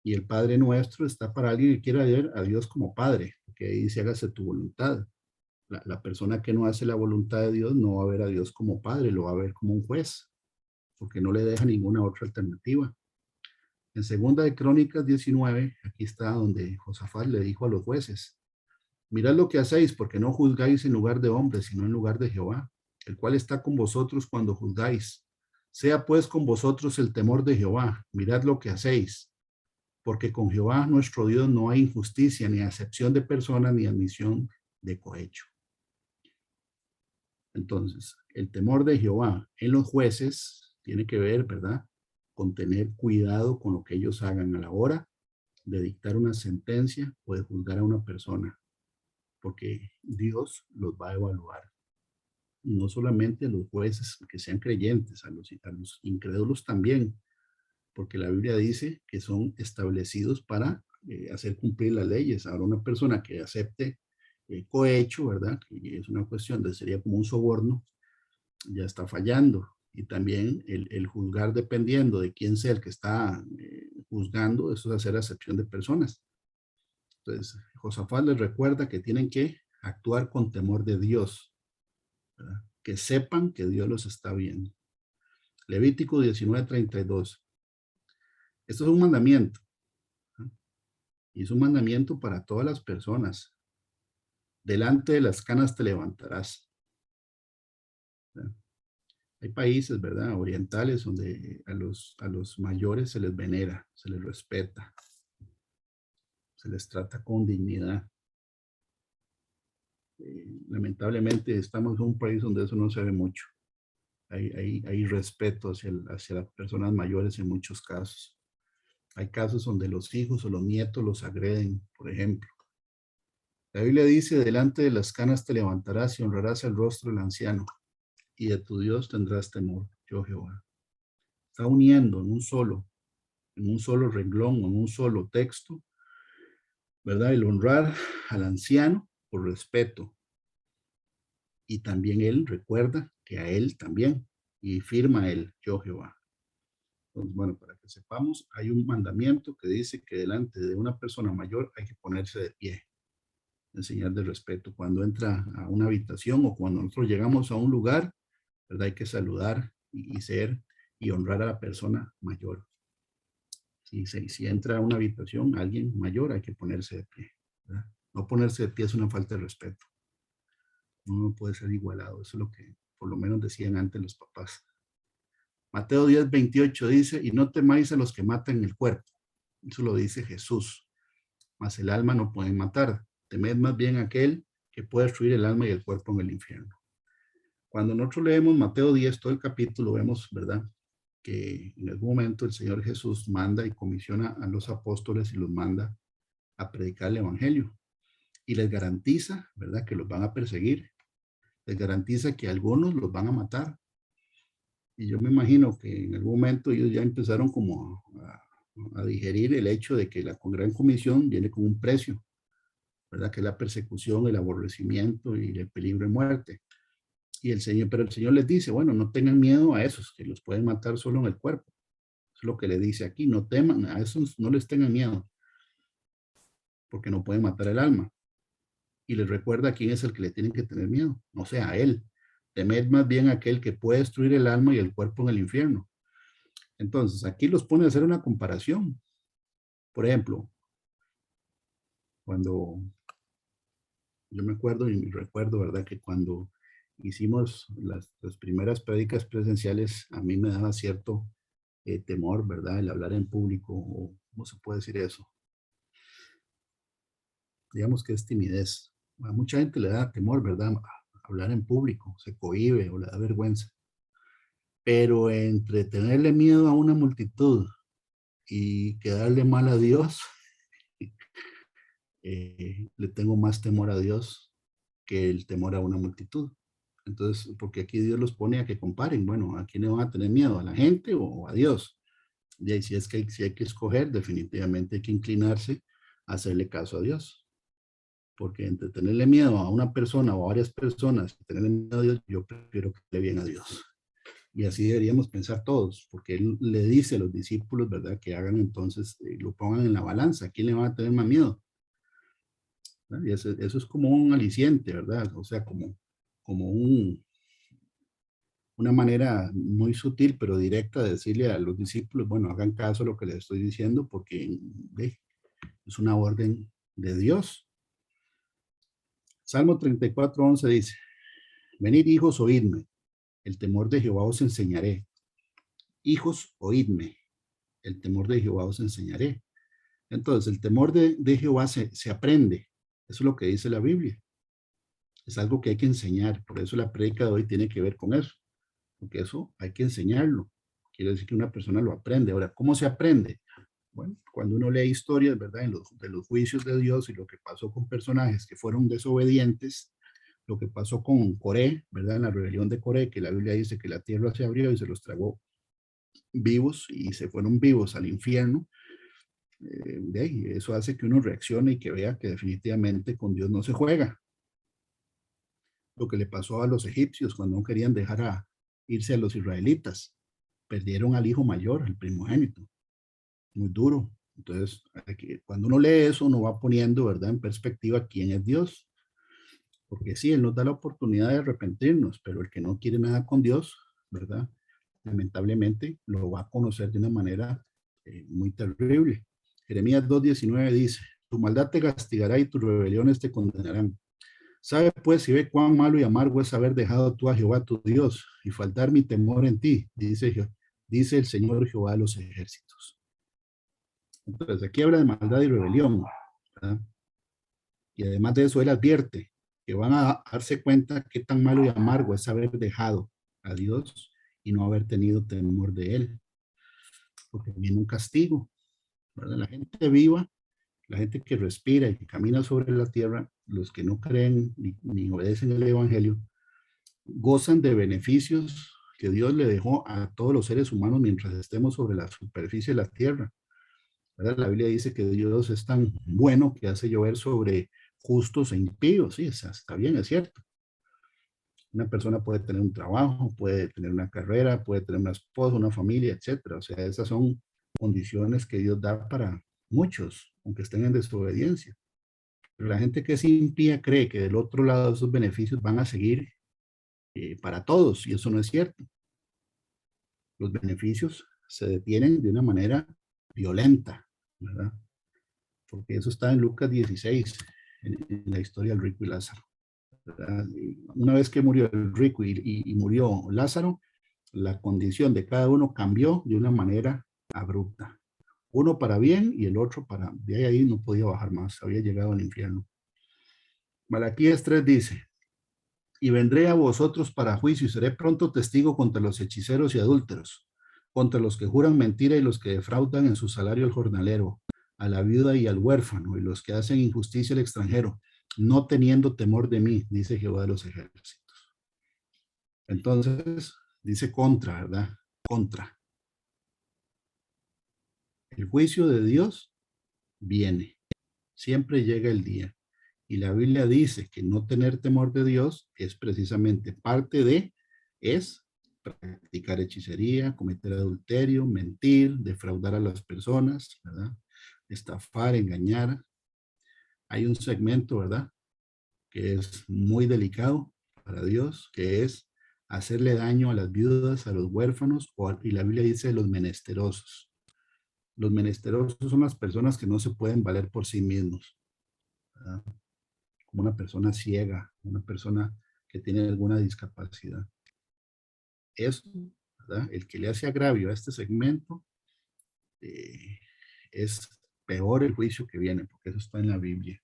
Y el Padre nuestro está para alguien que quiera ver a Dios como Padre, que dice, hágase tu voluntad. La persona que no hace la voluntad de Dios no va a ver a Dios como Padre, lo va a ver como un juez, porque no le deja ninguna otra alternativa. En segunda de Crónicas 19, aquí está donde Josafat le dijo a los jueces, mirad lo que hacéis, porque no juzgáis en lugar de hombres, sino en lugar de Jehová, el cual está con vosotros cuando juzgáis. Sea pues con vosotros el temor de Jehová, mirad lo que hacéis, porque con Jehová nuestro Dios no hay injusticia, ni acepción de personas, ni admisión de cohecho. Entonces, el temor de Jehová en los jueces tiene que ver, ¿verdad?, con tener cuidado con lo que ellos hagan a la hora de dictar una sentencia o de juzgar a una persona, porque Dios los va a evaluar. Y no solamente a los jueces que sean creyentes, a los incrédulos también, porque la Biblia dice que son establecidos para hacer cumplir las leyes. Ahora, una persona que acepte cohecho, ¿verdad?, que es una cuestión de, sería como un soborno, ya está fallando. Y también el juzgar dependiendo de quién sea el que está juzgando, eso es hacer acepción de personas. Entonces, Josafat les recuerda que tienen que actuar con temor de Dios, ¿verdad?, que sepan que Dios los está viendo. Levítico 19:32. Esto es un mandamiento, ¿no?, y es un mandamiento para todas las personas. Delante de las canas te levantarás, ¿verdad? Hay países, ¿verdad?, orientales donde a los mayores se les venera, se les respeta, se les trata con dignidad. Lamentablemente estamos en un país donde eso no se ve mucho. Hay respeto hacia las personas mayores en muchos casos. Hay casos donde los hijos o los nietos los agreden, por ejemplo. La Biblia dice, delante de las canas te levantarás y honrarás el rostro del anciano, y de tu Dios tendrás temor, yo Jehová. Está uniendo en un solo renglón, en un solo texto, ¿verdad?, el honrar al anciano por respeto. Y también él recuerda que a él también, y firma él, yo Jehová. Entonces, bueno, para que sepamos, hay un mandamiento que dice que delante de una persona mayor hay que ponerse de pie, en señal de respeto. Cuando entra a una habitación o cuando nosotros llegamos a un lugar, ¿verdad?, hay que saludar y honrar a la persona mayor. Si entra a una habitación alguien mayor, hay que ponerse de pie, ¿verdad? No ponerse de pie es una falta de respeto. Uno no puede ser igualado. Eso es lo que por lo menos decían antes los papás. Mateo 10:28 dice, y no temáis a los que matan el cuerpo. Eso lo dice Jesús. Mas el alma no pueden matar. Temed más bien a aquel que puede destruir el alma y el cuerpo en el infierno. Cuando nosotros leemos Mateo 10, todo el capítulo, vemos, ¿verdad?, que en algún momento el Señor Jesús manda y comisiona a los apóstoles y los manda a predicar el evangelio. Y les garantiza, ¿verdad?, que los van a perseguir. Les garantiza que algunos los van a matar. Y yo me imagino que en algún momento ellos ya empezaron como a digerir el hecho de que la gran comisión viene con un precio, ¿verdad?, que es la persecución, el aborrecimiento y el peligro de muerte. Y pero el Señor les dice, bueno, no tengan miedo a esos, que los pueden matar solo en el cuerpo. Eso es lo que le dice aquí, no teman, a esos no les tengan miedo, porque no pueden matar el alma. Y les recuerda a quién es el que le tienen que tener miedo, no sea a él. Temed más bien a aquel que puede destruir el alma y el cuerpo en el infierno. Entonces, aquí los pone a hacer una comparación. Por ejemplo, cuando yo me acuerdo y recuerdo, ¿verdad?, que cuando hicimos las primeras prédicas presenciales, a mí me daba cierto temor, ¿verdad?, el hablar en público, o ¿cómo se puede decir eso? Digamos que es timidez. A mucha gente le da temor, ¿verdad?, hablar en público, se cohíbe o le da vergüenza. Pero entre tenerle miedo a una multitud y quedarle mal a Dios, le tengo más temor a Dios que el temor a una multitud. Entonces, porque aquí Dios los pone a que comparen, bueno, ¿a quién le van a tener miedo? ¿A la gente o a Dios? Y ahí si hay que escoger, definitivamente hay que inclinarse a hacerle caso a Dios. Porque entre tenerle miedo a una persona o a varias personas y tenerle miedo a Dios, yo prefiero que le bien a Dios. Y así deberíamos pensar todos, porque Él le dice a los discípulos, ¿verdad?, que hagan entonces, lo pongan en la balanza. ¿A quién le van a tener más miedo? ¿Verdad? Y eso es como un aliciente, ¿verdad? O sea, como una manera muy sutil, pero directa de decirle a los discípulos, bueno, hagan caso a lo que les estoy diciendo, porque es una orden de Dios. Salmo 34:11 dice, venid hijos, oídme, el temor de Jehová os enseñaré. Hijos, oídme, el temor de Jehová os enseñaré. Entonces, el temor de Jehová se aprende. Eso es lo que dice la Biblia. Es algo que hay que enseñar. Por eso la prédica de hoy tiene que ver con eso. Porque eso hay que enseñarlo. Quiere decir que una persona lo aprende. Ahora, ¿cómo se aprende? Bueno, cuando uno lee historias, ¿verdad?, de los juicios de Dios y lo que pasó con personajes que fueron desobedientes, lo que pasó con Coré, ¿verdad?, en la rebelión de Coré, que la Biblia dice que la tierra se abrió y se los tragó vivos y se fueron vivos al infierno. Eso hace que uno reaccione y que vea que definitivamente con Dios no se juega. Lo que le pasó a los egipcios cuando no querían dejar irse a los israelitas, perdieron al hijo mayor, al primogénito, muy duro. Entonces, cuando uno lee eso, uno va poniendo, ¿verdad?, en perspectiva quién es Dios, porque sí, Él nos da la oportunidad de arrepentirnos, pero el que no quiere nada con Dios, ¿verdad?, lamentablemente lo va a conocer de una manera muy terrible. Jeremías 2:19 dice, tu maldad te castigará y tus rebeliones te condenarán. Sabe pues y ve cuán malo y amargo es haber dejado tú a Jehová tu Dios y faltar mi temor en ti, dice el Señor Jehová de los ejércitos. Entonces aquí habla de maldad y rebelión, ¿verdad? Y además de eso él advierte que van a darse cuenta qué tan malo y amargo es haber dejado a Dios y no haber tenido temor de él, porque viene un castigo, ¿verdad? La gente viva, la gente que respira y que camina sobre la tierra, los que no creen ni obedecen el evangelio, gozan de beneficios que Dios le dejó a todos los seres humanos mientras estemos sobre la superficie de la tierra, ¿verdad? La Biblia dice que Dios es tan bueno que hace llover sobre justos e impíos. Sí, está bien, es cierto. Una persona puede tener un trabajo, puede tener una carrera, puede tener una esposa, una familia, etcétera. O sea, esas son condiciones que Dios da para muchos, aunque estén en desobediencia. Pero la gente que es impía cree que del otro lado esos beneficios van a seguir para todos, y eso no es cierto. Los beneficios se detienen de una manera violenta, ¿verdad? Porque eso está en Lucas 16, en la historia del rico y Lázaro, ¿verdad? Una vez que murió el rico y murió Lázaro, la condición de cada uno cambió de una manera abrupta. Uno para bien y el otro para... De ahí no podía bajar más, había llegado al infierno. Malaquías 3 dice, y vendré a vosotros para juicio y seré pronto testigo contra los hechiceros y adúlteros, contra los que juran mentira y los que defraudan en su salario al jornalero, a la viuda y al huérfano, y los que hacen injusticia al extranjero, no teniendo temor de mí, dice Jehová de los ejércitos. Entonces, dice contra, ¿verdad? Contra. El juicio de Dios viene, siempre llega el día. Y la Biblia dice que no tener temor de Dios es precisamente parte de, es practicar hechicería, cometer adulterio, mentir, defraudar a las personas, ¿verdad? Estafar, engañar. Hay un segmento, ¿verdad? Que es muy delicado para Dios, que es hacerle daño a las viudas, a los huérfanos, y la Biblia dice los menesterosos. Los menesterosos son las personas que no se pueden valer por sí mismos, ¿verdad? Como una persona ciega, una persona que tiene alguna discapacidad. Eso, ¿verdad? El que le hace agravio a este segmento, es peor el juicio que viene, porque eso está en la Biblia,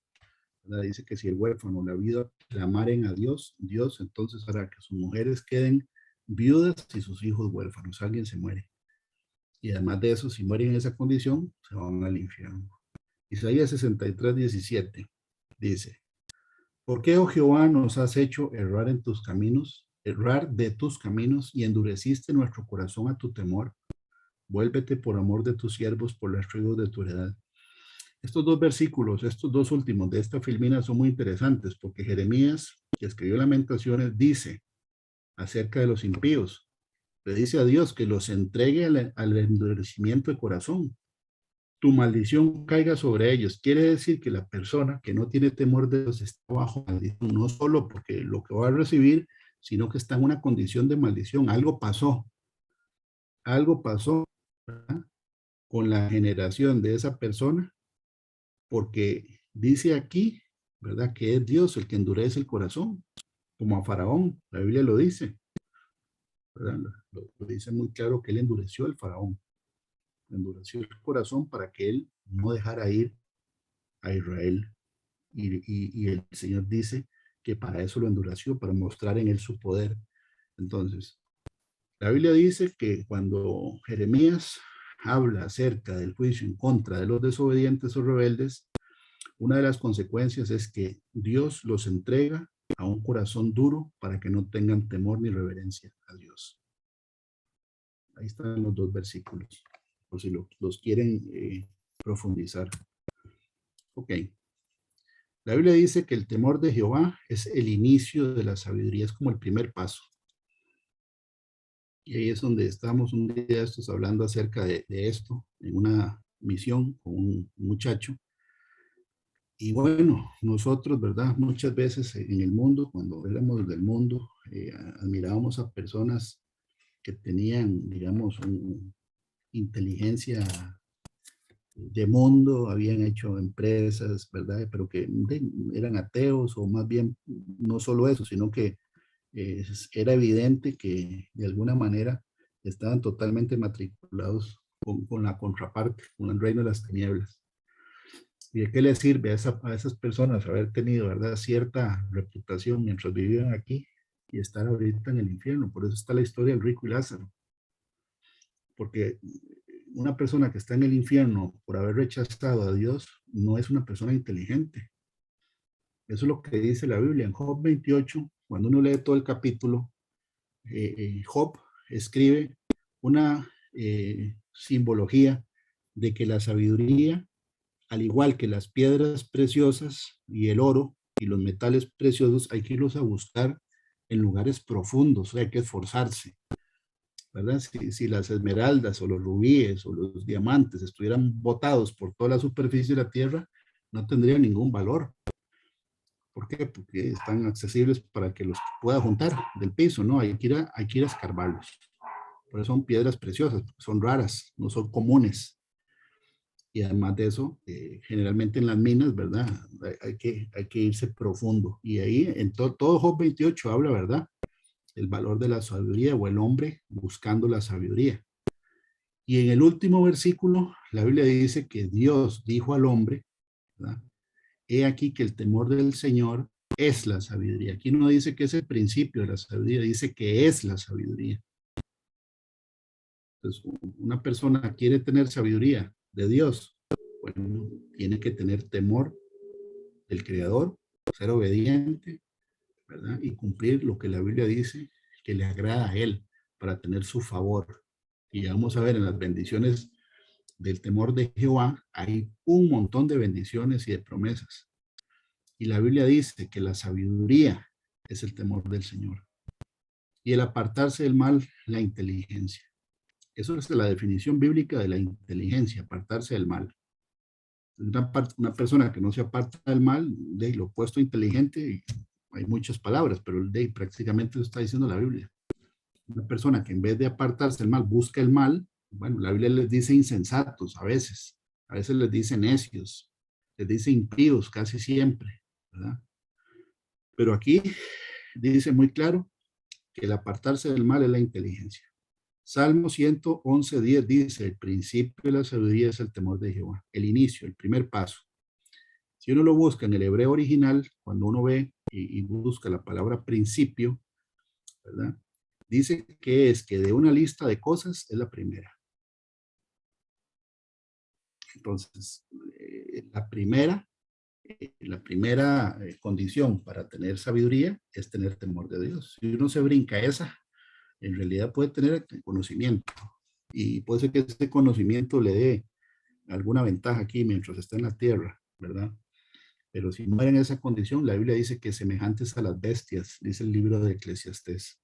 ¿verdad? Dice que si el huérfano o la viuda clamaren a Dios, Dios entonces hará que sus mujeres queden viudas y sus hijos huérfanos. Alguien se muere. Y además de eso, si mueren en esa condición, se van al infierno. Isaías 63, 17 dice, ¿por qué, oh Jehová, nos has hecho errar en tus caminos, errar de tus caminos y endureciste nuestro corazón a tu temor? Vuélvete por amor de tus siervos, por las tribus de tu heredad. Estos dos versículos, estos dos últimos de esta filmina son muy interesantes porque Jeremías, que escribió Lamentaciones, dice acerca de los impíos, le dice a Dios que los entregue al endurecimiento de corazón. Tu maldición caiga sobre ellos. Quiere decir que la persona que no tiene temor de Dios está bajo maldición, no solo porque lo que va a recibir, sino que está en una condición de maldición. Algo pasó, ¿verdad? Con la generación de esa persona, porque dice aquí, ¿verdad? Que es Dios el que endurece el corazón, como a Faraón, la Biblia lo dice, ¿verdad? Lo dice muy claro que él endureció al Faraón, endureció el corazón para que él no dejara ir a Israel. Y el Señor dice que para eso lo endureció, para mostrar en él su poder. Entonces, la Biblia dice que cuando Jeremías habla acerca del juicio en contra de los desobedientes o rebeldes, una de las consecuencias es que Dios los entrega a un corazón duro para que no tengan temor ni reverencia a Dios. Ahí están los dos versículos, por si los quieren profundizar. Ok. La Biblia dice que el temor de Jehová es el inicio de la sabiduría, es como el primer paso. Y ahí es donde estamos un día de estos hablando acerca de esto, en una misión con un muchacho. Y bueno, nosotros, ¿verdad? Muchas veces en el mundo, cuando éramos del mundo, admirábamos a personas que tenían, digamos, una inteligencia de mundo, habían hecho empresas, ¿verdad? Pero que eran ateos o más bien no solo eso, sino que era evidente que de alguna manera estaban totalmente matriculados con la contraparte, con el reino de las tinieblas. ¿Y de qué le sirve a esas personas haber tenido, verdad, cierta reputación mientras vivían aquí y estar ahorita en el infierno? Por eso está la historia del rico y Lázaro. Porque una persona que está en el infierno por haber rechazado a Dios no es una persona inteligente. Eso es lo que dice la Biblia en Job 28. Cuando uno lee todo el capítulo, Job escribe una simbología de que la sabiduría, al igual que las piedras preciosas y el oro y los metales preciosos, hay que irlos a buscar en lugares profundos, hay que esforzarse, ¿verdad? Si las esmeraldas o los rubíes o los diamantes estuvieran botados por toda la superficie de la tierra, no tendrían ningún valor. ¿Por qué? Porque están accesibles para que los pueda juntar del piso, ¿no? Hay que ir a escarbarlos. Por eso son piedras preciosas, son raras, no son comunes. Y además de eso, generalmente en las minas, ¿verdad? Hay que irse profundo. Y ahí, en todo Job 28 habla, ¿verdad? El valor de la sabiduría o el hombre buscando la sabiduría. Y en el último versículo, la Biblia dice que Dios dijo al hombre, ¿verdad? He aquí que el temor del Señor es la sabiduría. Aquí no dice que es el principio de la sabiduría, dice que es la sabiduría. Entonces, una persona quiere tener sabiduría de Dios, bueno, tiene que tener temor del Creador, ser obediente, ¿verdad? Y cumplir lo que la Biblia dice que le agrada a Él para tener su favor. Y vamos a ver en las bendiciones del temor de Jehová, hay un montón de bendiciones y de promesas. Y la Biblia dice que la sabiduría es el temor del Señor. Y el apartarse del mal, la inteligencia. Eso es la definición bíblica de la inteligencia, apartarse del mal. Una persona que no se aparta del mal, de lo opuesto a inteligente, y hay muchas palabras, pero de prácticamente lo está diciendo la Biblia. Una persona que en vez de apartarse del mal, busca el mal, bueno, la Biblia les dice insensatos a veces les dice necios, les dice impíos casi siempre, ¿verdad? Pero aquí dice muy claro que el apartarse del mal es la inteligencia. Salmo 111:10 dice, el principio de la sabiduría es el temor de Jehová, el inicio, el primer paso. Si uno lo busca en el hebreo original, cuando uno ve y busca la palabra principio, ¿verdad? Dice que es que de una lista de cosas es la primera. Entonces, la primera condición para tener sabiduría es tener temor de Dios. Si uno se brinca esa, en realidad puede tener conocimiento y puede ser que ese conocimiento le dé alguna ventaja aquí mientras está en la tierra, ¿verdad? Pero si muere en esa condición, la Biblia dice que semejantes a las bestias, dice el libro de Eclesiastés.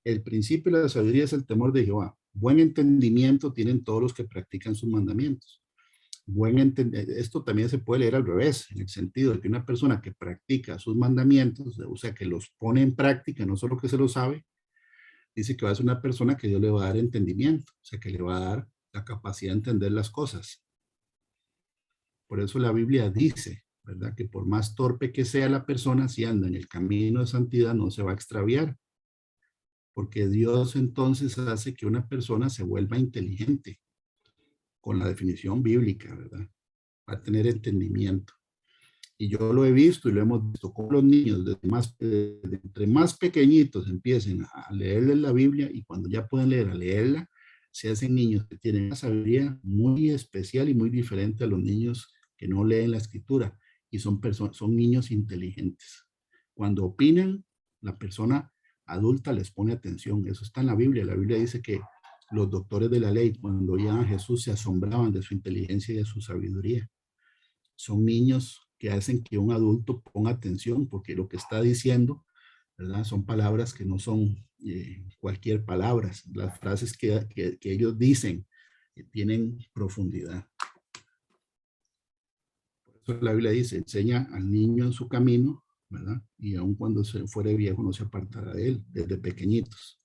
El principio de la sabiduría es el temor de Jehová. Buen entendimiento tienen todos los que practican sus mandamientos. Esto también se puede leer al revés, en el sentido de que una persona que practica sus mandamientos, o sea, que los pone en práctica, no solo que se lo sabe, dice que va a ser una persona que Dios le va a dar entendimiento, o sea, que le va a dar la capacidad de entender las cosas. Por eso la Biblia dice, ¿verdad? Que por más torpe que sea la persona, si anda en el camino de santidad, no se va a extraviar. Porque Dios entonces hace que una persona se vuelva inteligente, con la definición bíblica, ¿verdad? Va a tener entendimiento. Y yo lo he visto y lo hemos visto con los niños, entre más pequeñitos empiecen a leerles la Biblia y cuando ya pueden leer, a leerla, se hacen niños que tienen una sabiduría muy especial y muy diferente a los niños que no leen la escritura y son niños inteligentes. Cuando opinan, la persona adulta les pone atención. Eso está en la Biblia. La Biblia dice que los doctores de la ley, cuando oían a Jesús, se asombraban de su inteligencia y de su sabiduría. Son niños que hacen que un adulto ponga atención porque lo que está diciendo, ¿verdad? Son palabras que no son cualquier palabras. Las frases que ellos dicen tienen profundidad. Por eso la Biblia dice, enseña al niño en su camino, ¿verdad? Y aun cuando se fuere viejo no se apartará de él, desde pequeñitos.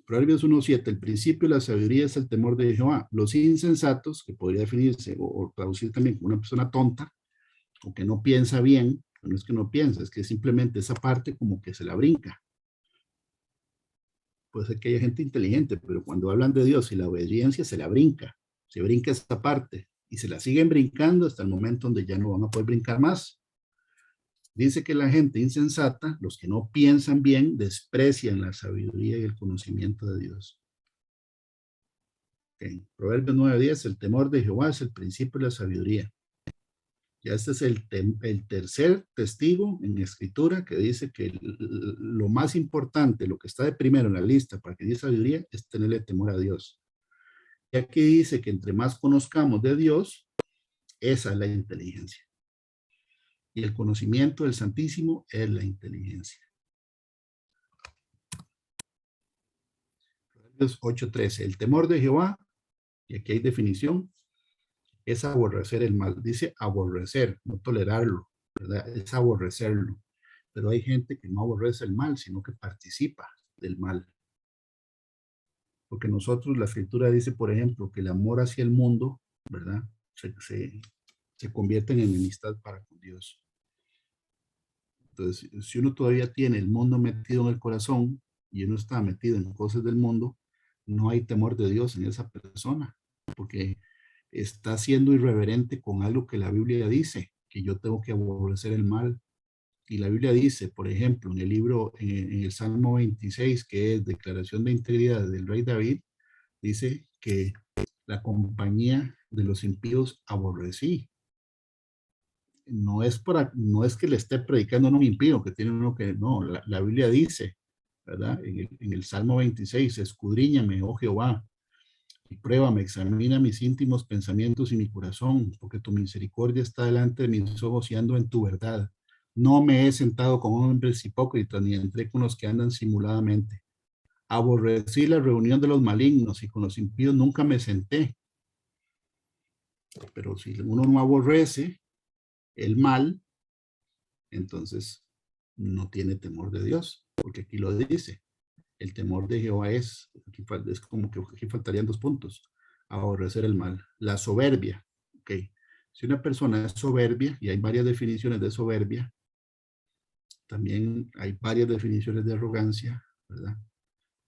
Proverbios 1:7, el principio de la sabiduría es el temor de Jehová. Los insensatos, que podría definirse o traducir también como una persona tonta, o que no piensa bien, no es que no piensa, es que simplemente esa parte como que se la brinca. Puede ser que haya gente inteligente, pero cuando hablan de Dios y la obediencia se la brinca, se brinca esta parte y se la siguen brincando hasta el momento donde ya no van a poder brincar más. Dice que la gente insensata, los que no piensan bien, desprecian la sabiduría y el conocimiento de Dios. Okay. Proverbios 9:10, el temor de Jehová es el principio de la sabiduría. Ya este es el tercer testigo en escritura que dice que lo más importante, lo que está de primero en la lista para que haya sabiduría, es tenerle temor a Dios. Y aquí dice que entre más conozcamos de Dios, esa es la inteligencia. Y el conocimiento del Santísimo es la inteligencia. Proverbios 8:13, el temor de Jehová, y aquí hay definición, es aborrecer el mal. Dice aborrecer, no tolerarlo, ¿verdad? Es aborrecerlo. Pero hay gente que no aborrece el mal, sino que participa del mal. Porque nosotros, la escritura dice, por ejemplo, que el amor hacia el mundo, ¿verdad? Se convierte en enemistad para con Dios. Entonces, si uno todavía tiene el mundo metido en el corazón y uno está metido en cosas del mundo, no hay temor de Dios en esa persona, porque está siendo irreverente con algo que la Biblia dice, que yo tengo que aborrecer el mal. Y la Biblia dice, por ejemplo, en el libro, en el Salmo 26, que es declaración de integridad del rey David, dice que la compañía de los impíos aborrecí. No es que le esté predicando a un impío, que tiene uno que, no, la Biblia dice, ¿verdad? En el Salmo 26, escudriñame, oh Jehová, y pruébame, examina mis íntimos pensamientos y mi corazón, porque tu misericordia está delante de mis ojos y ando en tu verdad. No me he sentado con hombres hipócritas, ni entré con los que andan simuladamente. Aborrecí la reunión de los malignos y con los impíos nunca me senté. Pero si uno no aborrece el mal, entonces no tiene temor de Dios, porque aquí lo dice. El temor de Jehová es como que aquí faltarían dos puntos. Aborrecer el mal. La soberbia. Ok. Si una persona es soberbia, y hay varias definiciones de soberbia, también hay varias definiciones de arrogancia, ¿verdad?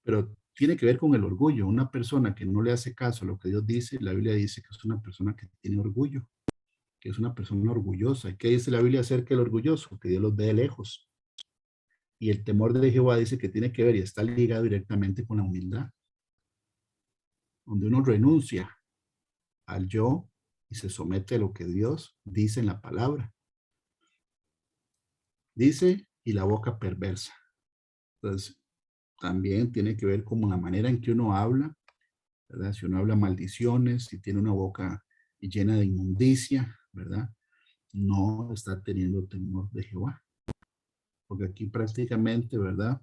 Pero tiene que ver con el orgullo. Una persona que no le hace caso a lo que Dios dice, la Biblia dice que es una persona que tiene orgullo, que es una persona orgullosa. ¿Y qué dice la Biblia acerca del orgulloso? Que Dios los ve de lejos. Y el temor de Jehová dice que tiene que ver y está ligado directamente con la humildad, donde uno renuncia al yo y se somete a lo que Dios dice en la palabra. Dice, y la boca perversa. Entonces, también tiene que ver con la manera en que uno habla, ¿verdad? Si uno habla maldiciones, si tiene una boca llena de inmundicia, ¿verdad? No está teniendo temor de Jehová. Porque aquí prácticamente, ¿verdad?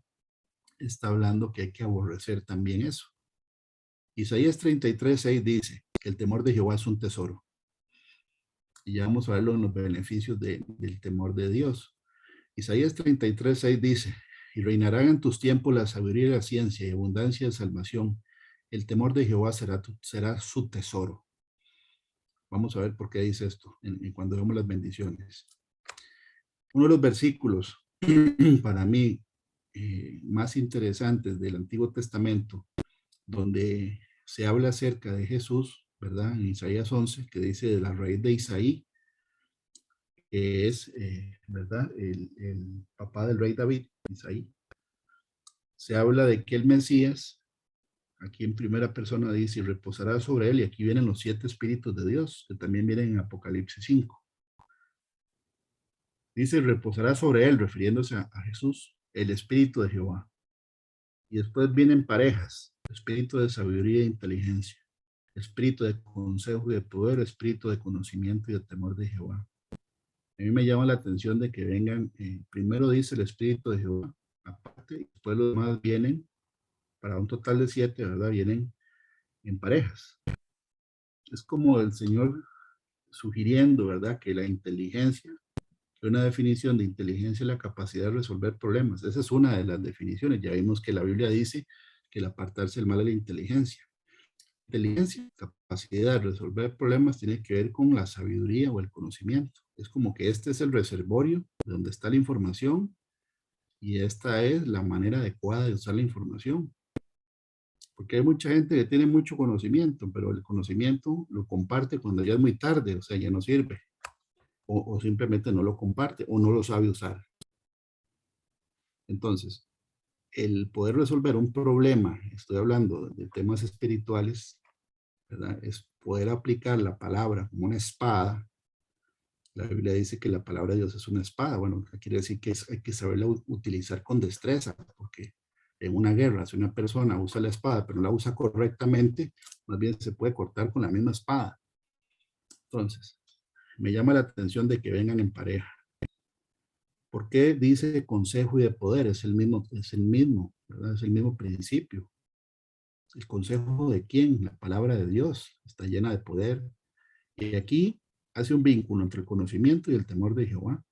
Está hablando que hay que aborrecer también eso. Isaías 33:6 dice que el temor de Jehová es un tesoro. Y ya vamos a verlo en los beneficios del temor de Dios. Isaías 33:6 dice, y reinarán en tus tiempos la sabiduría y la ciencia y abundancia de salvación. El temor de Jehová será su tesoro. Vamos a ver por qué dice esto cuando vemos las bendiciones. Uno de los versículos para mí más interesantes del Antiguo Testamento, donde se habla acerca de Jesús, ¿verdad? En Isaías 11, que dice de la raíz de Isaí, que es, ¿verdad? El papá del rey David, Isaí. Se habla de que el Mesías, aquí en primera persona dice, y reposará sobre él, y aquí vienen los 7 espíritus de Dios, que también vienen en Apocalipsis 5. Dice, reposará sobre él, refiriéndose a Jesús, el espíritu de Jehová. Y después vienen parejas, espíritu de sabiduría e inteligencia, espíritu de consejo y de poder, espíritu de conocimiento y de temor de Jehová. A mí me llama la atención de que vengan, primero dice el espíritu de Jehová, aparte, y después los demás vienen, para un total de 7, ¿verdad? Vienen en parejas. Es como el Señor sugiriendo, ¿verdad? Que la inteligencia, que una definición de inteligencia es la capacidad de resolver problemas. Esa es una de las definiciones. Ya vimos que la Biblia dice que el apartarse del mal es la inteligencia. Inteligencia, capacidad de resolver problemas, tiene que ver con la sabiduría o el conocimiento. Es como que este es el reservorio donde está la información y esta es la manera adecuada de usar la información. Porque hay mucha gente que tiene mucho conocimiento, pero el conocimiento lo comparte cuando ya es muy tarde, o sea, ya no sirve. O simplemente no lo comparte o no lo sabe usar. Entonces, el poder resolver un problema, estoy hablando de temas espirituales, ¿verdad? Es poder aplicar la palabra como una espada. La Biblia dice que la palabra de Dios es una espada. Bueno, quiere decir que hay que saberla utilizar con destreza, porque en una guerra, si una persona usa la espada, pero la usa correctamente, más bien se puede cortar con la misma espada. Entonces, me llama la atención de que vengan en pareja. ¿Por qué dice consejo y de poder? Es el mismo, ¿verdad? Es el mismo principio. ¿El consejo de quién? La palabra de Dios está llena de poder. Y aquí hace un vínculo entre el conocimiento y el temor de Jehová.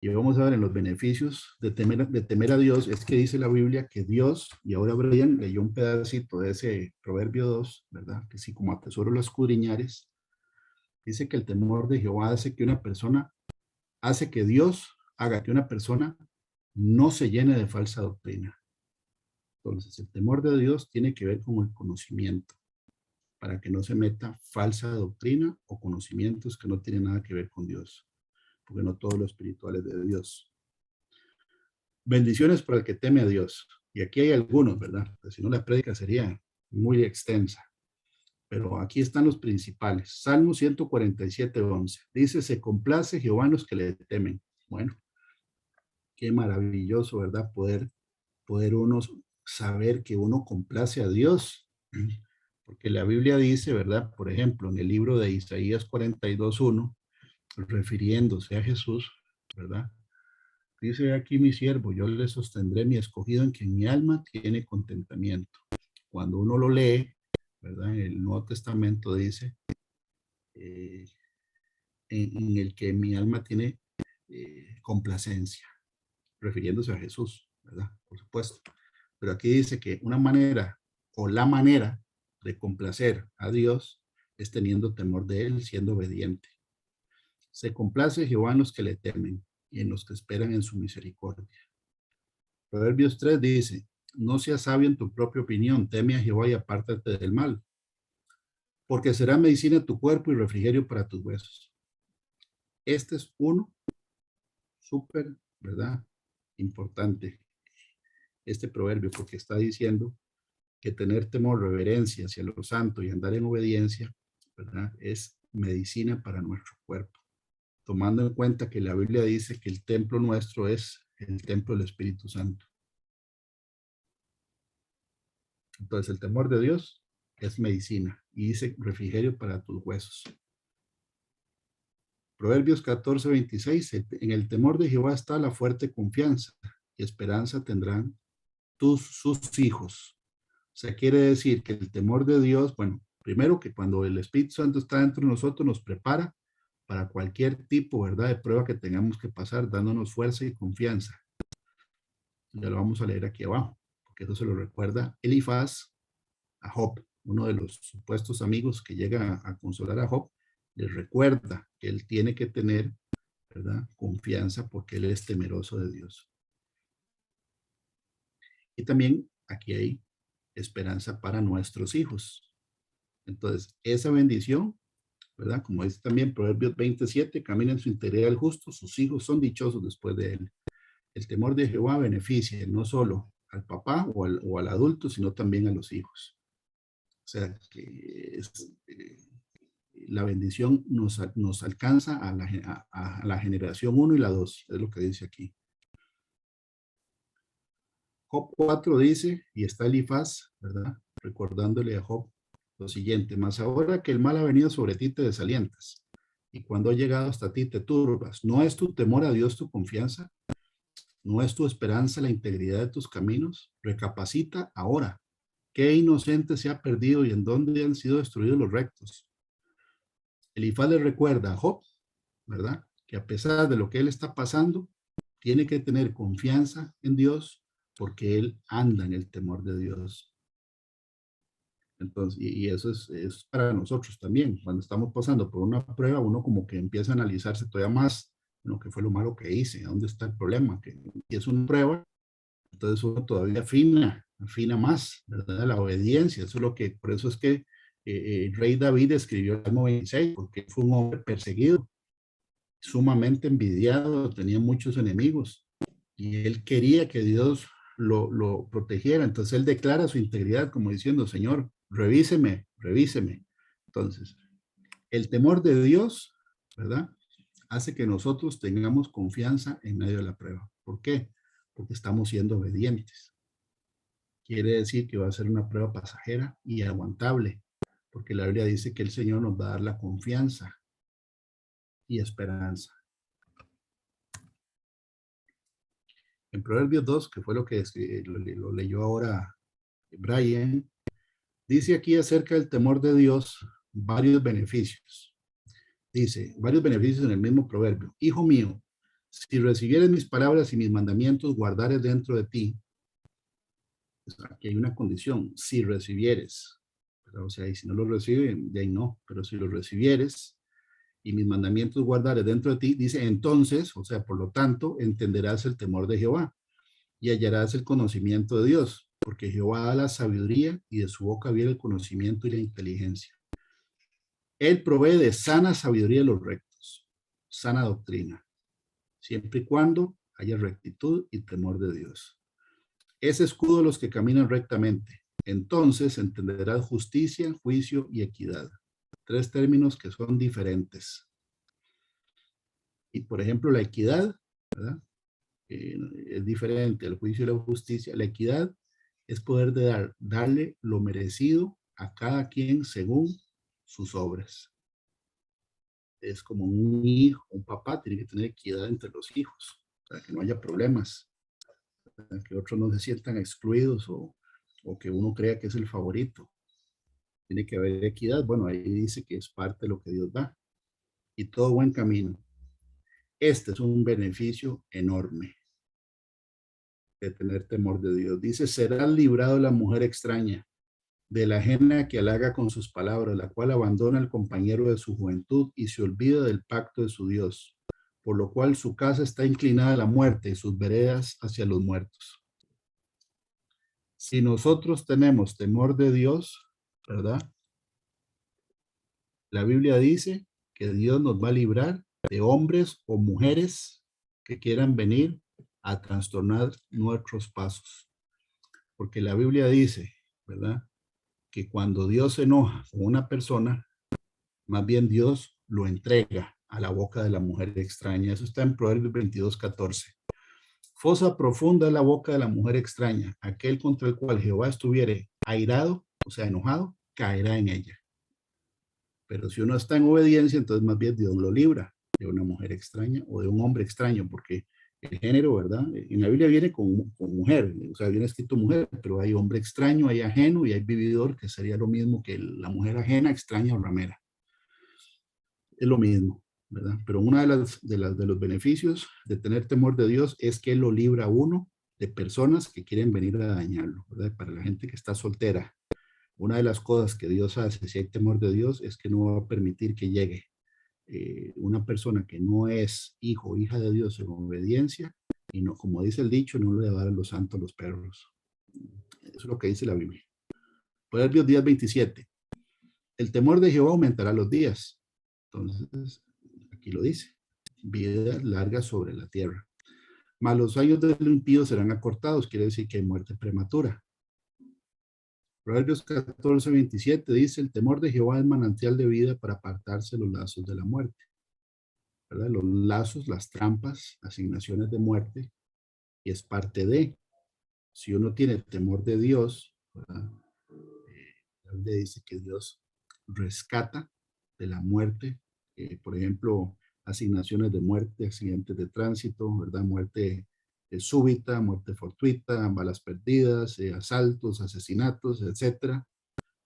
Y vamos a ver en los beneficios de temer a Dios, es que dice la Biblia que Dios, y ahora Brian leyó un pedacito de ese Proverbio 2, ¿verdad? Que sí, como atesoro los escudriñares, dice que el temor de Jehová hace que Dios haga que una persona no se llene de falsa doctrina. Entonces, el temor de Dios tiene que ver con el conocimiento, para que no se meta falsa doctrina o conocimientos que no tienen nada que ver con Dios, porque no todo lo espiritual es de Dios. Bendiciones para el que teme a Dios. Y aquí hay algunos, ¿verdad? Pues si no, la prédica sería muy extensa. Pero aquí están los principales. Salmo 147:11. Dice, se complace Jehová en los que le temen. Bueno, qué maravilloso, ¿verdad? Poder uno saber que uno complace a Dios. Porque la Biblia dice, ¿verdad? Por ejemplo, en el libro de Isaías 42:1, refiriéndose a Jesús, ¿verdad? Dice aquí mi siervo, yo le sostendré mi escogido en quien mi alma tiene contentamiento. Cuando uno lo lee, ¿verdad? En el Nuevo Testamento dice, eh, en el que mi alma tiene complacencia, refiriéndose a Jesús, ¿verdad? Por supuesto. Pero aquí dice que una manera o la manera de complacer a Dios es teniendo temor de Él, siendo obediente. Se complace Jehová en los que le temen y en los que esperan en su misericordia. Proverbios 3 dice, no seas sabio en tu propia opinión, teme a Jehová y apártate del mal, porque será medicina a tu cuerpo y refrigerio para tus huesos. Este es uno súper, ¿verdad? Importante, este proverbio, porque está diciendo que tener temor, reverencia hacia lo santo y andar en obediencia, ¿verdad? Es medicina para nuestro cuerpo, tomando en cuenta que la Biblia dice que el templo nuestro es el templo del Espíritu Santo. Entonces, el temor de Dios es medicina y dice refrigerio para tus huesos. Proverbios 14:26, en el temor de Jehová está la fuerte confianza y esperanza tendrán sus hijos. O sea, quiere decir que el temor de Dios, bueno, primero que cuando el Espíritu Santo está dentro de nosotros, nos prepara para cualquier tipo, ¿verdad?, de prueba que tengamos que pasar, dándonos fuerza y confianza. Ya lo vamos a leer aquí abajo, porque eso se lo recuerda Elifaz a Job, uno de los supuestos amigos que llega a consolar a Job, les recuerda que él tiene que tener, ¿verdad?, confianza porque él es temeroso de Dios. Y también aquí hay esperanza para nuestros hijos. Entonces, esa bendición, ¿verdad? Como dice también Proverbios 27, camina en su integridad el justo, sus hijos son dichosos después de él. El temor de Jehová beneficia no solo al papá o al adulto, sino también a los hijos. O sea, que la bendición nos alcanza a la generación 1 y la 2, es lo que dice aquí. Job 4 dice, y está Elifaz, ¿verdad?, recordándole a Job lo siguiente, mas ahora que el mal ha venido sobre ti te desalientas, y cuando ha llegado hasta ti te turbas. ¿No es tu temor a Dios tu confianza? ¿No es tu esperanza la integridad de tus caminos? Recapacita ahora. ¿Qué inocente se ha perdido y en dónde han sido destruidos los rectos? Elifaz le recuerda a Job, ¿verdad?, que a pesar de lo que él está pasando, tiene que tener confianza en Dios porque él anda en el temor de Dios. Entonces, y eso es para nosotros también. Cuando estamos pasando por una prueba, uno como que empieza a analizarse todavía más, lo que fue lo malo que hice, dónde está el problema, que es una prueba, entonces uno todavía afina más, ¿verdad? La obediencia, eso es lo que, por eso es que el rey David escribió el Salmo 26, porque fue un hombre perseguido, sumamente envidiado, tenía muchos enemigos, y él quería que Dios lo protegiera. Entonces él declara su integridad como diciendo, Señor, revíseme, revíseme. Entonces, el temor de Dios, ¿verdad?, hace que nosotros tengamos confianza en medio de la prueba. ¿Por qué? Porque estamos siendo obedientes. Quiere decir que va a ser una prueba pasajera y aguantable, porque la Biblia dice que el Señor nos va a dar la confianza y esperanza. En Proverbios 2, que fue lo que lo leyó ahora Brian, dice aquí acerca del temor de Dios varios beneficios. Dice, varios beneficios en el mismo proverbio. Hijo mío, Si recibieres mis palabras y mis mandamientos, guardares dentro de ti. Aquí hay una condición, si recibieres. Pero, o sea, y si no lo reciben, de ahí no. Pero si lo recibieres y mis mandamientos guardares dentro de ti, dice entonces, o sea, por lo tanto, entenderás el temor de Jehová y hallarás el conocimiento de Dios, porque Jehová da la sabiduría y de su boca viene el conocimiento y la inteligencia. Él provee de sana sabiduría a los rectos, sana doctrina, siempre y cuando haya rectitud y temor de Dios. Es escudo a los que caminan rectamente. Entonces entenderás justicia, juicio y equidad. Tres términos que son diferentes. Y por ejemplo, la equidad, ¿verdad? Es diferente al juicio y la justicia. La equidad es poder darle lo merecido a cada quien según sus obras. Es como un hijo, un papá tiene que tener equidad entre los hijos, para que no haya problemas, para que otros no se sientan excluidos o que uno crea que es el favorito. Tiene que haber equidad. Bueno, ahí dice que es parte de lo que Dios da. Y todo buen camino. Este es un beneficio enorme de tener temor de Dios. Dice, será librado la mujer extraña, de la ajena que halaga con sus palabras, la cual abandona al compañero de su juventud y se olvida del pacto de su Dios, por lo cual su casa está inclinada a la muerte y sus veredas hacia los muertos. Si nosotros tenemos temor de Dios, ¿verdad? La Biblia dice que Dios nos va a librar de hombres o mujeres que quieran venir a trastornar nuestros pasos. Porque la Biblia dice, ¿verdad? Que cuando Dios se enoja con una persona, más bien Dios lo entrega a la boca de la mujer extraña. Eso está en Proverbios 22:14. Fosa profunda es la boca de la mujer extraña. Aquel contra el cual Jehová estuviere airado, o sea, enojado, caerá en ella. Pero si uno está en obediencia, entonces más bien Dios lo libra de una mujer extraña o de un hombre extraño, porque el género, ¿verdad? En la Biblia viene con mujer, o sea, viene escrito mujer, pero hay hombre extraño, hay ajeno y hay vividor, que sería lo mismo que la mujer ajena, extraña o ramera. Es lo mismo, ¿verdad? Pero una de los beneficios de tener temor de Dios es que Él lo libra a uno de personas que quieren venir a dañarlo, ¿verdad? Para la gente que está soltera, una de las cosas que Dios hace si hay temor de Dios es que no va a permitir que llegue una persona que no es hijo o hija de Dios en obediencia y no, como dice el dicho, no le va a dar a los santos a los perros. Eso es lo que dice la Biblia. Proverbios 10:27. El temor de Jehová aumentará los días. Entonces, aquí lo dice. Vida larga sobre la tierra. Mas los años del impío serán acortados. Quiere decir que hay muerte prematura. Proverbios 14:27 dice, el temor de Jehová es manantial de vida para apartarse los lazos de la muerte. ¿Verdad? Los lazos, las trampas, asignaciones de muerte, y es parte de, si uno tiene temor de Dios, ¿verdad? La Biblia dice que Dios rescata de la muerte, por ejemplo, asignaciones de muerte, accidentes de tránsito, ¿verdad? Muerte súbita, muerte fortuita, balas perdidas, asaltos, asesinatos, etcétera.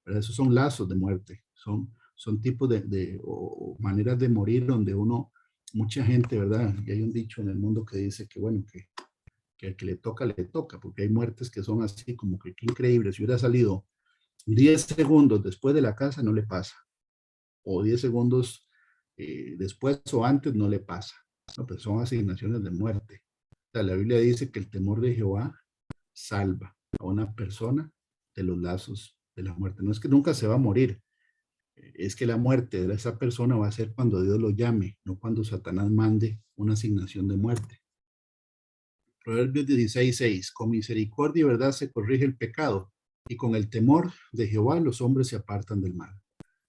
¿Verdad? Esos son lazos de muerte, son tipos o maneras de morir donde mucha gente, ¿verdad? Y hay un dicho en el mundo que dice que, bueno, que al que le toca, porque hay muertes que son así como que qué increíble, si hubiera salido 10 segundos después de la casa no le pasa, o 10 segundos después o antes no le pasa, no, pues son asignaciones de muerte. O sea, la Biblia dice que el temor de Jehová salva a una persona de los lazos de la muerte. No es que nunca se va a morir, es que la muerte de esa persona va a ser cuando Dios lo llame, no cuando Satanás mande una asignación de muerte. Proverbios 16:6, con misericordia y verdad se corrige el pecado, y con el temor de Jehová los hombres se apartan del mal.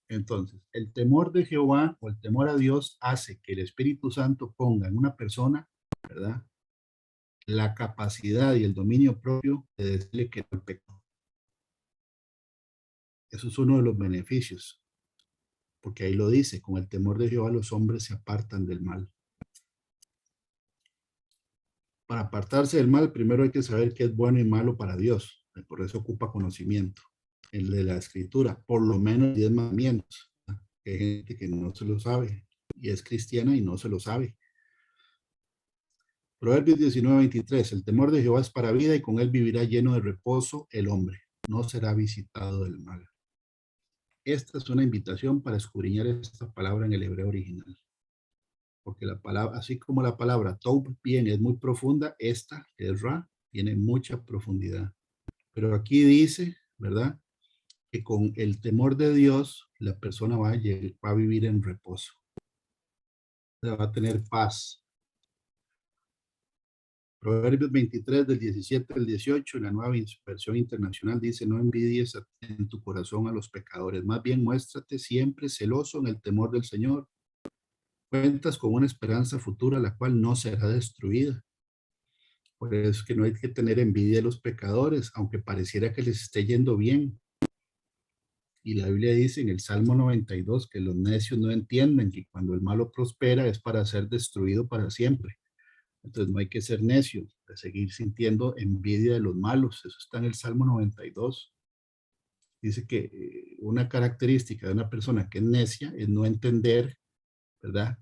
Entonces, el temor de Jehová o el temor a Dios hace que el Espíritu Santo ponga en una persona, ¿verdad?, la capacidad y el dominio propio de decirle que no al pecado. Eso es uno de los beneficios, porque ahí lo dice, con el temor de Jehová los hombres se apartan del mal. Para apartarse del mal, primero hay que saber qué es bueno y malo para Dios. Por eso ocupa conocimiento. El de la escritura, por lo menos 10 mandamientos. Hay gente que no se lo sabe y es cristiana y no se lo sabe. Proverbios 19:23. El temor de Jehová es para vida y con él vivirá lleno de reposo el hombre. No será visitado del mal. Esta es una invitación para escudriñar esta palabra en el hebreo original. Porque la palabra, así como la palabra tov bien es muy profunda, esta, que es ra, tiene mucha profundidad. Pero aquí dice, ¿verdad?, que con el temor de Dios la persona va a vivir en reposo. Va a tener paz. Proverbios 23 del 17 al 18, en la nueva versión internacional dice: no envidies en tu corazón a los pecadores, más bien muéstrate siempre celoso en el temor del Señor. Cuentas con una esperanza futura, la cual no será destruida. Por eso es que no hay que tener envidia de los pecadores, aunque pareciera que les esté yendo bien. Y la Biblia dice en el Salmo 92 que los necios no entienden que cuando el malo prospera es para ser destruido para siempre. Entonces no hay que ser necio, de seguir sintiendo envidia de los malos. Eso está en el Salmo 92. Dice que una característica de una persona que es necia es no entender, ¿verdad?,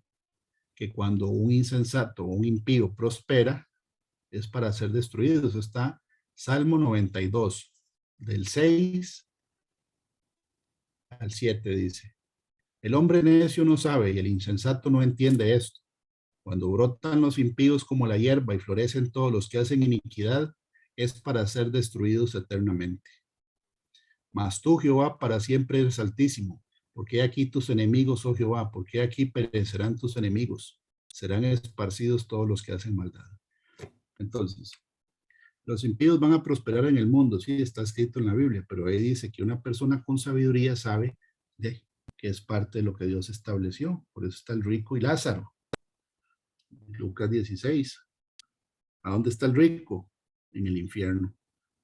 que cuando un insensato o un impío prospera es para ser destruido. Eso está Salmo 92, del 6 al 7 dice: el hombre necio no sabe y el insensato no entiende esto. Cuando brotan los impíos como la hierba y florecen todos los que hacen iniquidad, es para ser destruidos eternamente. Mas tú, Jehová, para siempre eres altísimo. Porque aquí tus enemigos, oh Jehová, porque aquí perecerán tus enemigos. Serán esparcidos todos los que hacen maldad. Entonces, los impíos van a prosperar en el mundo, sí, está escrito en la Biblia, pero ahí dice que una persona con sabiduría sabe que es parte de lo que Dios estableció. Por eso está el rico y Lázaro. Lucas 16. ¿A dónde está el rico? En el infierno.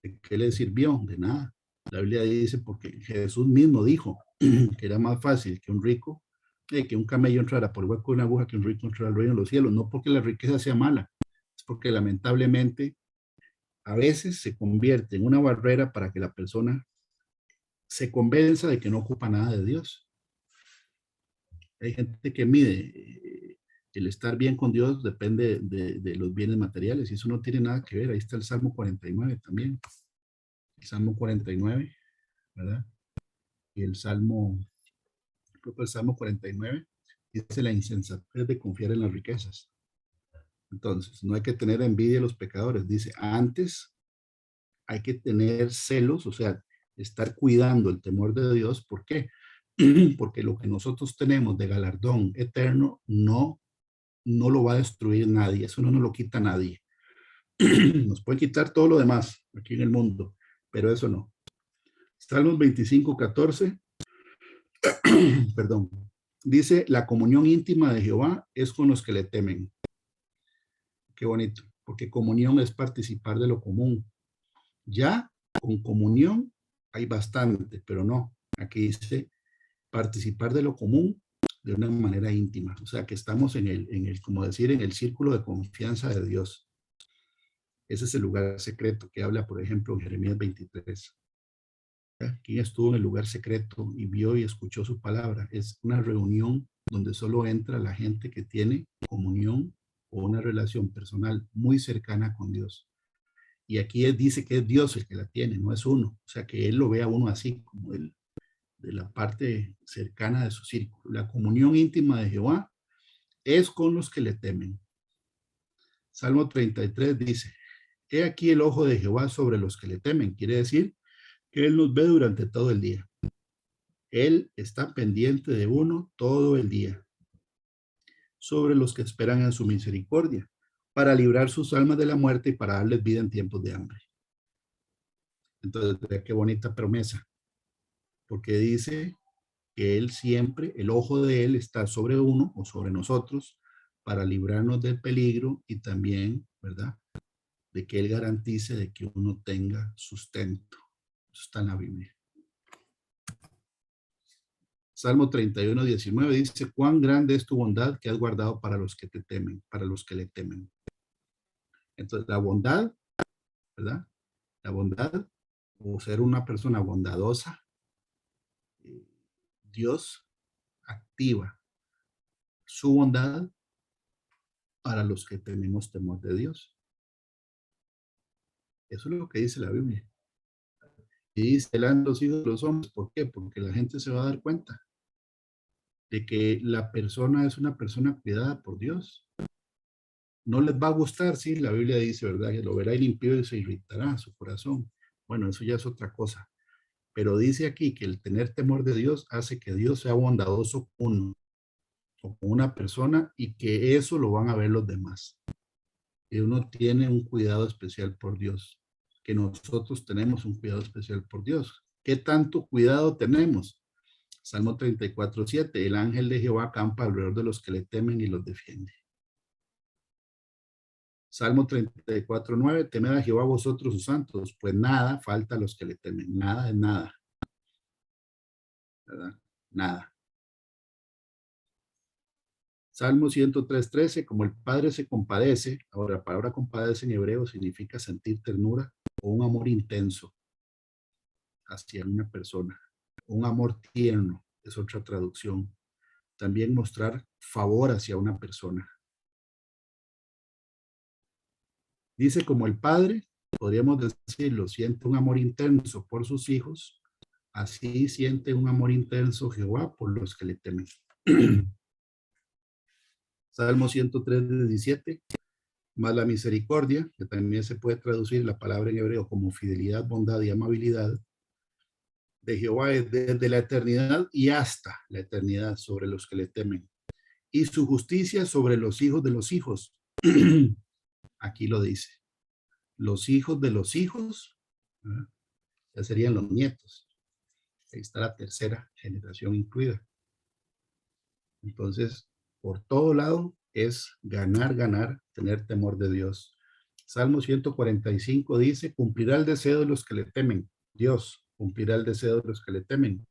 ¿De qué le sirvió? De nada. La Biblia dice, porque Jesús mismo dijo que era más fácil que un rico, que un camello entrara por el hueco de una aguja, que un rico entrara al reino de los cielos. No porque la riqueza sea mala, es porque lamentablemente a veces se convierte en una barrera para que la persona se convenza de que no ocupa nada de Dios. Hay gente que mide el estar bien con Dios depende de los bienes materiales y eso no tiene nada que ver. Ahí está el Salmo 49 también. El Salmo 49, ¿verdad? Y el Salmo 49 dice la insensatez de confiar en las riquezas. Entonces, no hay que tener envidia de los pecadores. Dice, antes hay que tener celos, o sea, estar cuidando el temor de Dios. ¿Por qué? Porque lo que nosotros tenemos de galardón eterno no lo va a destruir nadie. Eso no nos lo quita nadie. Nos puede quitar todo lo demás aquí en el mundo, pero eso no. Salmos 25:14, perdón, dice, la comunión íntima de Jehová es con los que le temen. Qué bonito, porque comunión es participar de lo común. Ya con comunión hay bastante, pero no. Aquí dice participar de lo común de una manera íntima. O sea, que estamos en el, como decir, en el círculo de confianza de Dios. Ese es el lugar secreto que habla, por ejemplo, en Jeremías 23. ¿Quién estuvo en el lugar secreto y vio y escuchó su palabra? Es una reunión donde solo entra la gente que tiene comunión o una relación personal muy cercana con Dios. Y aquí dice que es Dios el que la tiene, no es uno. O sea, que Él lo ve a uno así, como de la parte cercana de su círculo. La comunión íntima de Jehová es con los que le temen. Salmo 33 dice, he aquí el ojo de Jehová sobre los que le temen. Quiere decir que Él nos ve durante todo el día. Él está pendiente de uno todo el día, sobre los que esperan en su misericordia, para librar sus almas de la muerte y para darles vida en tiempos de hambre. Entonces, qué bonita promesa, porque dice que Él siempre, el ojo de Él está sobre uno o sobre nosotros para librarnos del peligro y también, ¿verdad?, de que Él garantice de que uno tenga sustento. Eso está en la Biblia. Salmo 31:19 dice, cuán grande es tu bondad que has guardado para los que te temen, para los que le temen. Entonces, la bondad, ¿verdad? La bondad, o ser una persona bondadosa, Dios activa su bondad para los que tenemos temor de Dios. Eso es lo que dice la Biblia. Y dice, serán los hijos de los hombres. ¿Por qué? Porque la gente se va a dar cuenta de que la persona es una persona cuidada por Dios. No les va a gustar, sí, la Biblia dice, ¿verdad? Que lo verá el impío y se irritará su corazón. Bueno, eso ya es otra cosa. Pero dice aquí que el tener temor de Dios hace que Dios sea bondadoso con uno o con una persona y que eso lo van a ver los demás. Que uno tiene un cuidado especial por Dios, que nosotros tenemos un cuidado especial por Dios. ¿Qué tanto cuidado tenemos? Salmo 34:7, el ángel de Jehová acampa alrededor de los que le temen y los defiende. Salmo 34:9, temed a Jehová vosotros sus santos, pues nada falta a los que le temen, nada es nada, ¿verdad? Nada. Salmo 103:13, como el Padre se compadece, ahora la palabra compadece en hebreo significa sentir ternura o un amor intenso hacia una persona, un amor tierno, es otra traducción. También mostrar favor hacia una persona. Dice como el Padre, podríamos decirlo, siente un amor intenso por sus hijos, así siente un amor intenso Jehová por los que le temen. Salmo 103:17, más la misericordia, que también se puede traducir la palabra en hebreo como fidelidad, bondad y amabilidad, de Jehová es desde la eternidad y hasta la eternidad sobre los que le temen. Y su justicia sobre los hijos de los hijos. Aquí lo dice. Los hijos de los hijos, ¿verdad? Ya serían los nietos. Ahí está la tercera generación incluida. Entonces, por todo lado es ganar, ganar, tener temor de Dios. Salmo 145 dice, cumplirá el deseo de los que le temen. Dios cumplirá el deseo de los que le temen.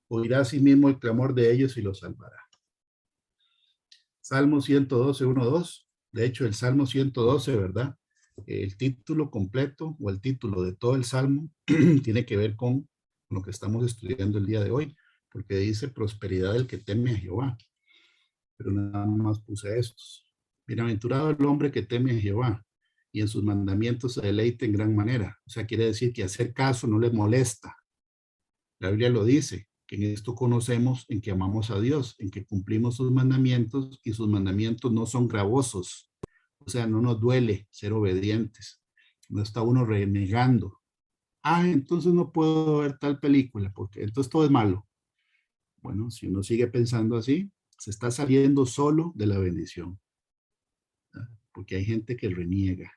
Oirá a sí mismo el clamor de ellos y los salvará. Salmo 112, 1-2. De hecho, el Salmo 112, ¿verdad? El título completo o el título de todo el Salmo tiene que ver con lo que estamos estudiando el día de hoy, porque dice prosperidad del que teme a Jehová. Pero nada más puse estos. Bienaventurado el hombre que teme a Jehová y en sus mandamientos se deleita en gran manera. O sea, quiere decir que hacer caso no le molesta. La Biblia lo dice, que en esto conocemos en que amamos a Dios, en que cumplimos sus mandamientos y sus mandamientos no son gravosos. O sea, no nos duele ser obedientes. No está uno renegando. Ah, entonces no puedo ver tal película porque entonces todo es malo. Bueno, si uno sigue pensando así, se está saliendo solo de la bendición. ¿Verdad? Porque hay gente que reniega.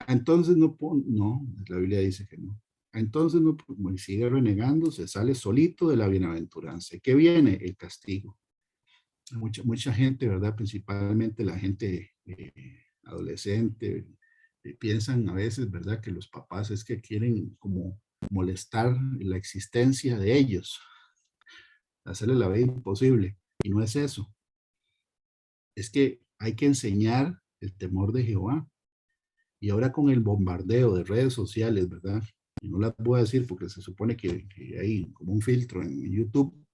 Entonces no, la Biblia dice que no. Entonces no, sigue renegando, se sale solito de la bienaventuranza. ¿Qué viene? El castigo. Mucha gente, ¿verdad? Principalmente la gente adolescente, piensan a veces, ¿verdad? Que los papás es que quieren como molestar la existencia de ellos, hacerle la vida imposible. Y no es eso. Es que hay que enseñar el temor de Jehová. Y ahora con el bombardeo de redes sociales, ¿verdad? Y no las voy a decir porque se supone que hay como un filtro en YouTube,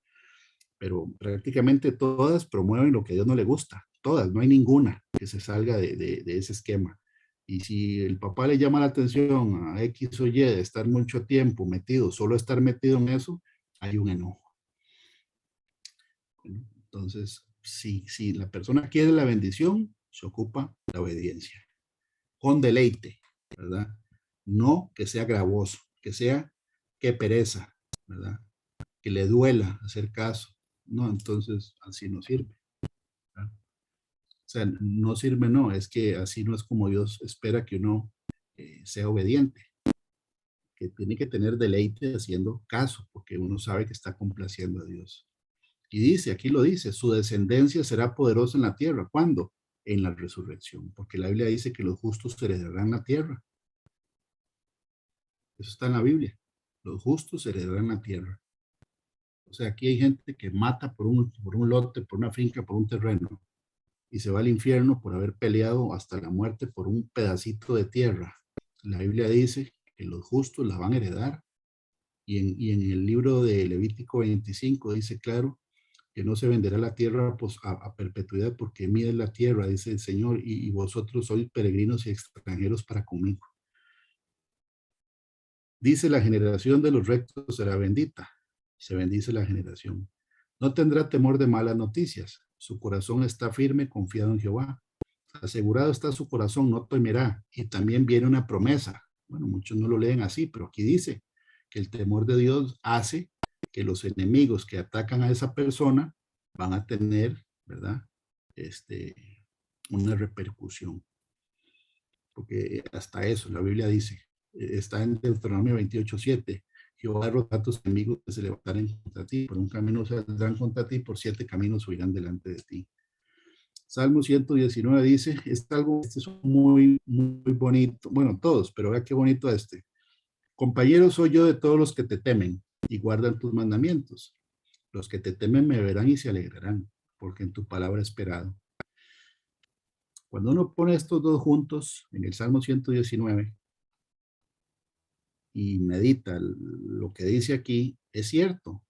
pero prácticamente todas promueven lo que a Dios no le gusta. Todas, no hay ninguna que se salga de ese esquema. Y si el papá le llama la atención a X o Y de estar mucho tiempo metido, solo estar metido en eso, hay un enojo. Bueno, entonces, si la persona quiere la bendición, se ocupa la obediencia. Con deleite, ¿verdad? No que sea gravoso, que sea que pereza, ¿verdad? Que le duela hacer caso. No, entonces así no sirve. ¿Verdad? O sea, no sirve, no, es que así no es como Dios espera que uno sea obediente, que tiene que tener deleite haciendo caso, porque uno sabe que está complaciendo a Dios. Y dice, aquí lo dice, su descendencia será poderosa en la tierra. ¿Cuándo? En la resurrección, porque la Biblia dice que los justos heredarán la tierra. Eso está en la Biblia. Los justos heredarán la tierra. O sea, aquí hay gente que mata por un lote, por una finca, por un terreno, y se va al infierno por haber peleado hasta la muerte por un pedacito de tierra. La Biblia dice que los justos la van a heredar, y en el libro de Levítico 25 dice claro que no se venderá la tierra pues, a perpetuidad, porque mía es la tierra, dice el Señor, y vosotros sois peregrinos y extranjeros para conmigo. Dice, la generación de los rectos será bendita, se bendice la generación. No tendrá temor de malas noticias, su corazón está firme, confiado en Jehová. Asegurado está su corazón, no temerá. Y también viene una promesa. Bueno, muchos no lo leen así, pero aquí dice que el temor de Dios hace que los enemigos que atacan a esa persona van a tener, ¿verdad? Una repercusión. Porque hasta eso, la Biblia dice, está en Deuteronomio 28:7, Jehová derrotará a tus enemigos que se levantarán contra ti, por un camino saldrán contra ti, por 7 caminos huirán delante de ti. Salmo 119 dice, este es muy, muy bonito, bueno, todos, pero vea qué bonito este. Compañero soy yo de todos los que te temen y guardan tus mandamientos. Los que te temen me verán y se alegrarán, porque en tu palabra he esperado. Cuando uno pone estos dos juntos en el Salmo 119 y medita lo que dice aquí, es cierto.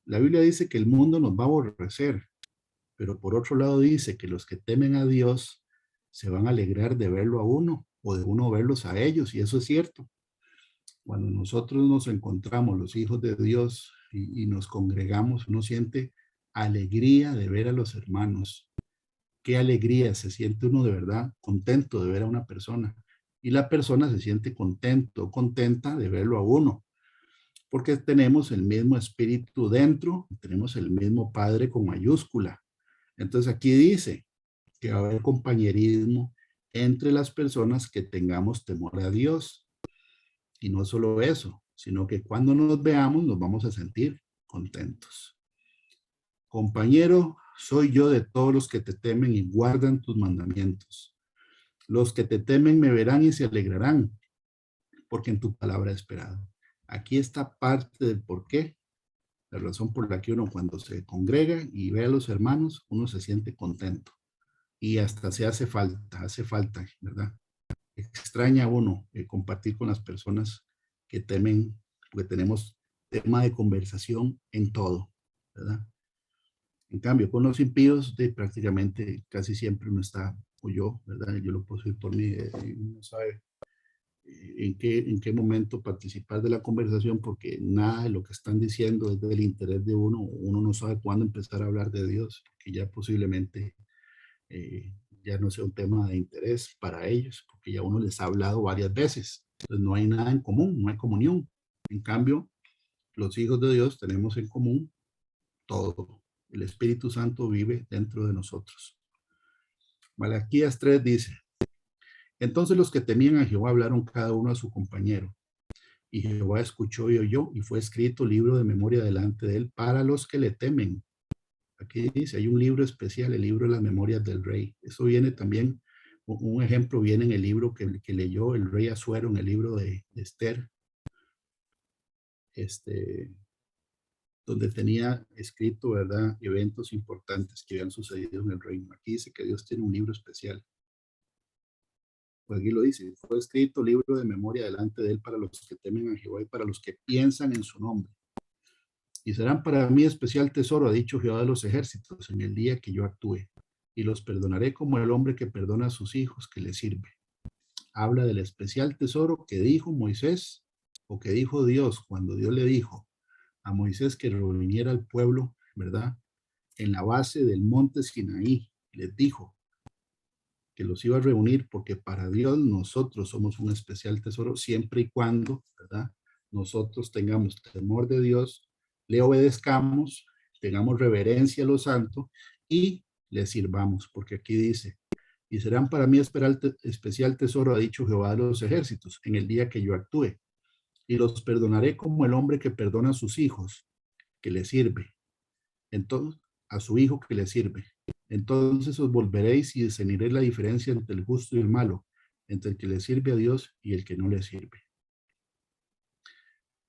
La Biblia dice que el mundo nos va a aborrecer, pero por otro lado dice que los que temen a Dios se van a alegrar de verlo a uno o de uno verlos a ellos, y eso es cierto. Cuando nosotros nos encontramos, los hijos de Dios, y nos congregamos, uno siente alegría de ver a los hermanos. Qué alegría, se siente uno de verdad contento de ver a una persona, y la persona se siente contento, contenta de verlo a uno, porque tenemos el mismo espíritu dentro, tenemos el mismo Padre con mayúscula. Entonces aquí dice que va a haber compañerismo entre las personas que tengamos temor a Dios. Y no solo eso, sino que cuando nos veamos nos vamos a sentir contentos. Compañero, soy yo de todos los que te temen y guardan tus mandamientos. Los que te temen me verán y se alegrarán, porque en tu palabra he esperado. Aquí está parte del por qué, la razón por la que uno cuando se congrega y ve a los hermanos, uno se siente contento. Y hasta se hace falta, ¿verdad? Extraña a uno compartir con las personas que temen, porque tenemos tema de conversación en todo, ¿verdad? En cambio, con los impíos, prácticamente casi siempre uno está, o yo, ¿verdad? Yo lo puedo decir por mí, uno sabe en qué momento participar de la conversación, porque nada de lo que están diciendo es del interés de uno, uno no sabe cuándo empezar a hablar de Dios, porque ya posiblemente ya no sea un tema de interés para ellos, porque ya uno les ha hablado varias veces. Entonces no hay nada en común, no hay comunión. En cambio, los hijos de Dios tenemos en común todo. El Espíritu Santo vive dentro de nosotros. Malaquías 3 dice, entonces los que temían a Jehová hablaron cada uno a su compañero, y Jehová escuchó y oyó, y fue escrito libro de memoria delante de él para los que le temen. Aquí dice, hay un libro especial, el libro de las memorias del rey. Eso viene también, un ejemplo viene en el libro que leyó el rey Asuero, en el libro de Esther, donde tenía escrito, ¿verdad?, eventos importantes que habían sucedido en el reino. Aquí dice que Dios tiene un libro especial. Pues aquí lo dice, fue escrito libro de memoria delante de él para los que temen a Jehová y para los que piensan en su nombre. Y serán para mí especial tesoro, ha dicho Jehová de los ejércitos, en el día que yo actúe. Y los perdonaré como el hombre que perdona a sus hijos que le sirve. Habla del especial tesoro que dijo Moisés, o que dijo Dios, cuando Dios le dijo a Moisés que reuniera al pueblo, ¿verdad?, en la base del monte Sinaí. Les dijo que los iba a reunir porque para Dios nosotros somos un especial tesoro siempre y cuando, ¿verdad?, nosotros tengamos temor de Dios, le obedezcamos, tengamos reverencia a lo santo y le sirvamos, porque aquí dice, y serán para mí especial tesoro, ha dicho Jehová de los ejércitos, en el día que yo actúe, y los perdonaré como el hombre que perdona a sus hijos, que le sirve, entonces, a su hijo que le sirve. Entonces os volveréis y discerniréis la diferencia entre el justo y el malo, entre el que le sirve a Dios y el que no le sirve.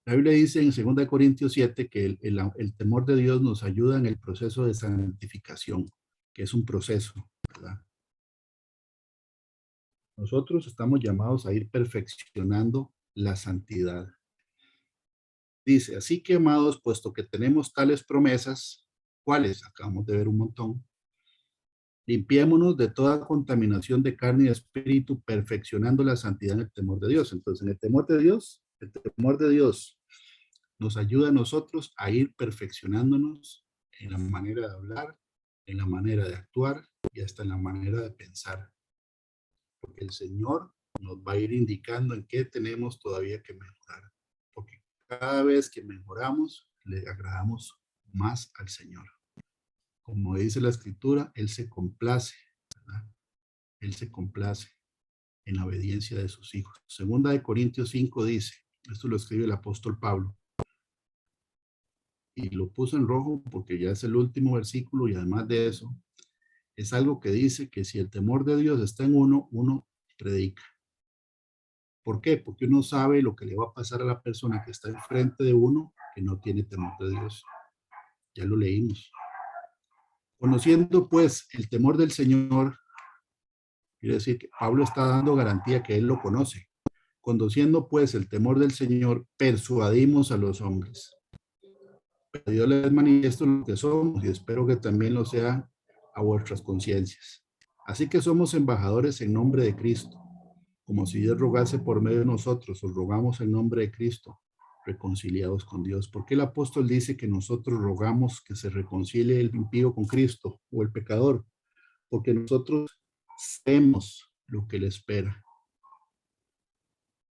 La Biblia dice en 2 Corintios 7 que el temor de Dios nos ayuda en el proceso de santificación, que es un proceso, ¿verdad? Nosotros estamos llamados a ir perfeccionando la santidad. Dice, así que amados, puesto que tenemos tales promesas, ¿Cuáles? Acabamos de ver un montón. Limpiémonos de toda contaminación de carne y de espíritu, perfeccionando la santidad en el temor de Dios. Entonces, en el temor de Dios nos ayuda a nosotros a ir perfeccionándonos en la manera de hablar, en la manera de actuar y hasta en la manera de pensar. Porque el Señor nos va a ir indicando en qué tenemos todavía que mejorar. Porque cada vez que mejoramos, le agradamos más al Señor. Como dice la Escritura, Él se complace, ¿verdad? Él se complace en la obediencia de sus hijos. Segunda de Corintios 5 dice, esto lo escribe el apóstol Pablo, y lo puso en rojo porque ya es el último versículo y además de eso, es algo que dice que si el temor de Dios está en uno, uno predica. ¿Por qué? Porque uno sabe lo que le va a pasar a la persona que está enfrente de uno que no tiene temor de Dios. Ya lo leímos. Conociendo pues el temor del Señor, quiere decir que Pablo está dando garantía que él lo conoce. Conociendo pues el temor del Señor, persuadimos a los hombres. Pero Dios les manifiesto lo que somos y espero que también lo sea a vuestras conciencias. Así que somos embajadores en nombre de Cristo, como si Dios rogase por medio de nosotros, os rogamos en nombre de Cristo, reconciliados con Dios. ¿Por qué el apóstol dice que nosotros rogamos que se reconcilie el impío con Cristo o el pecador? Porque nosotros sabemos lo que le espera.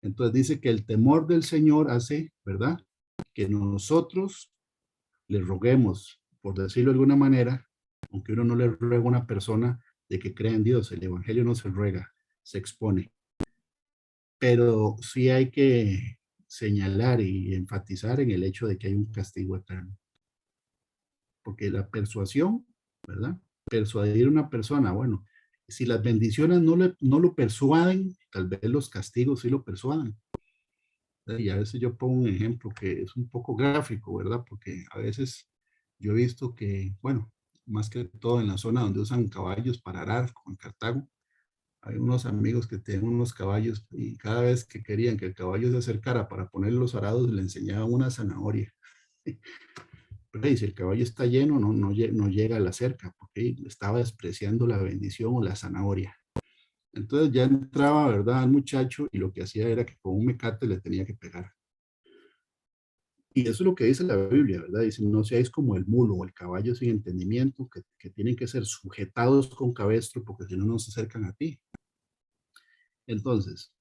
Entonces dice que el temor del Señor hace, ¿verdad? Que nosotros le roguemos, por decirlo de alguna manera, aunque uno no le ruega a una persona de que crea en Dios, el evangelio no se ruega, se expone. Pero sí hay que señalar y enfatizar en el hecho de que hay un castigo eterno. Porque la persuasión, ¿verdad? Persuadir a una persona, bueno, si las bendiciones no lo persuaden, tal vez los castigos sí lo persuadan. Y a veces yo pongo un ejemplo que es un poco gráfico, ¿verdad? Porque a veces yo he visto que, bueno, más que todo en la zona donde usan caballos para arar, como en Cartago, hay unos amigos que tienen unos caballos y cada vez que querían que el caballo se acercara para poner los arados, le enseñaban una zanahoria. Pero si el caballo está lleno, no llega a la cerca, porque estaba despreciando la bendición o la zanahoria. Entonces ya entraba, ¿verdad?, al muchacho y lo que hacía era que con un mecate le tenía que pegar. Y eso es lo que dice la Biblia, ¿verdad? Dice, no seáis como el mulo o el caballo sin entendimiento, que tienen que ser sujetados con cabestro porque si no, no se acercan a ti. Entonces,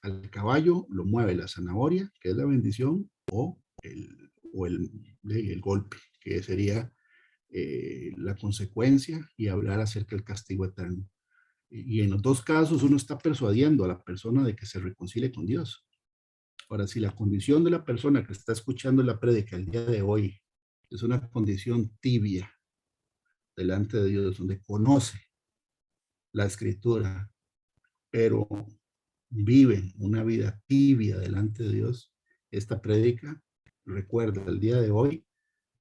al caballo lo mueve la zanahoria, que es la bendición, o el golpe, que sería la consecuencia y hablar acerca del castigo eterno. Y en los dos casos uno está persuadiendo a la persona de que se reconcilie con Dios. Ahora, si la condición de la persona que está escuchando la prédica el día de hoy es una condición tibia delante de Dios, donde conoce la escritura, pero vive una vida tibia delante de Dios, esta prédica recuerda el día de hoy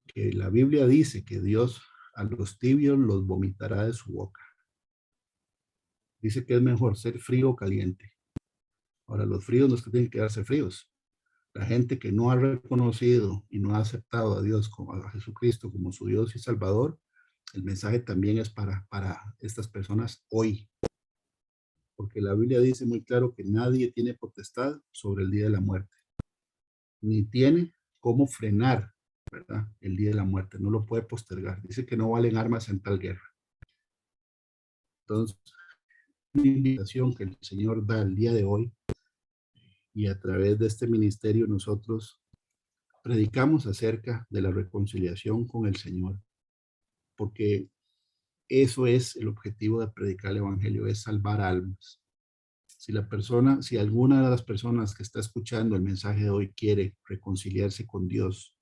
que la Biblia dice que Dios a los tibios los vomitará de su boca. Dice que es mejor ser frío o caliente. Ahora, los fríos no es que tienen que quedarse fríos. La gente que no ha reconocido y no ha aceptado a Dios, como a Jesucristo, como su Dios y Salvador, el mensaje también es para estas personas hoy. Porque la Biblia dice muy claro que nadie tiene potestad sobre el día de la muerte. Ni tiene cómo frenar, ¿verdad?, el día de la muerte. No lo puede postergar. Dice que no valen armas en tal guerra. Entonces, una invitación que el Señor da el día de hoy y a través de este ministerio nosotros predicamos acerca de la reconciliación con el Señor, porque eso es el objetivo de predicar el evangelio, es salvar almas. Si alguna de las personas que está escuchando el mensaje de hoy quiere reconciliarse con Dios,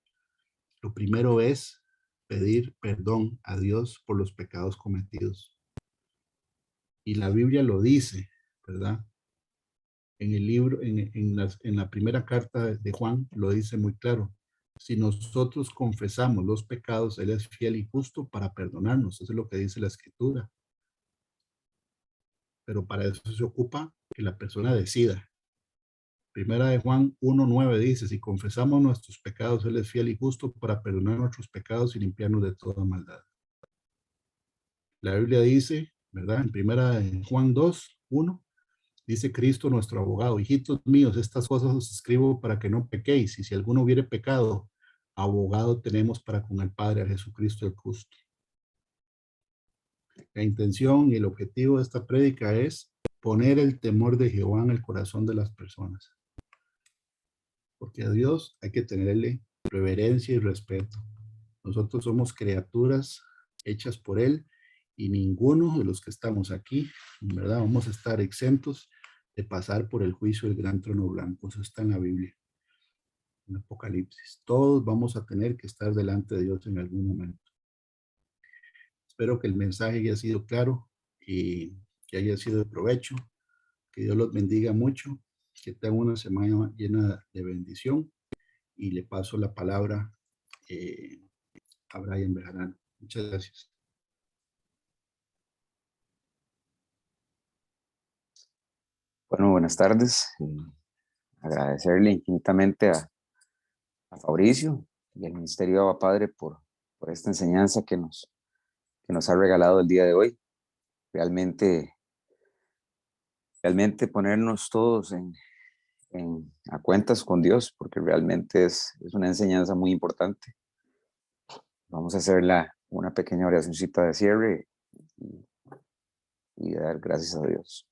lo primero es pedir perdón a Dios por los pecados cometidos. Y la Biblia lo dice, ¿verdad? En el libro, en la primera carta de Juan, lo dice muy claro. Si nosotros confesamos los pecados, Él es fiel y justo para perdonarnos. Eso es lo que dice la Escritura. Pero para eso se ocupa que la persona decida. Primera de Juan 1:9 dice, si confesamos nuestros pecados, Él es fiel y justo para perdonar nuestros pecados y limpiarnos de toda maldad. La Biblia dice, ¿verdad? En primera de Juan 2:1, dice Cristo nuestro abogado, hijitos míos, estas cosas os escribo para que no pequéis, y si alguno hubiere pecado, abogado tenemos para con el Padre, a Jesucristo el justo. La intención y el objetivo de esta prédica es poner el temor de Jehová en el corazón de las personas. Porque a Dios hay que tenerle reverencia y respeto. Nosotros somos criaturas hechas por Él y ninguno de los que estamos aquí, en verdad, vamos a estar exentos de pasar por el juicio del gran trono blanco. Eso está en la Biblia, en Apocalipsis. Todos vamos a tener que estar delante de Dios en algún momento. Espero que el mensaje haya sido claro y que haya sido de provecho. Que Dios los bendiga mucho. Que tengan una semana llena de bendición. Y le paso la palabra a Brian Bejarano. Muchas gracias.
Bueno, buenas tardes. Agradecerle infinitamente a Fabricio y al Ministerio de Abba Padre por esta enseñanza que nos ha regalado el día de hoy. Realmente ponernos todos a cuentas con Dios, porque realmente es una enseñanza muy importante. Vamos a hacer una pequeña oracióncita de cierre y dar gracias a Dios.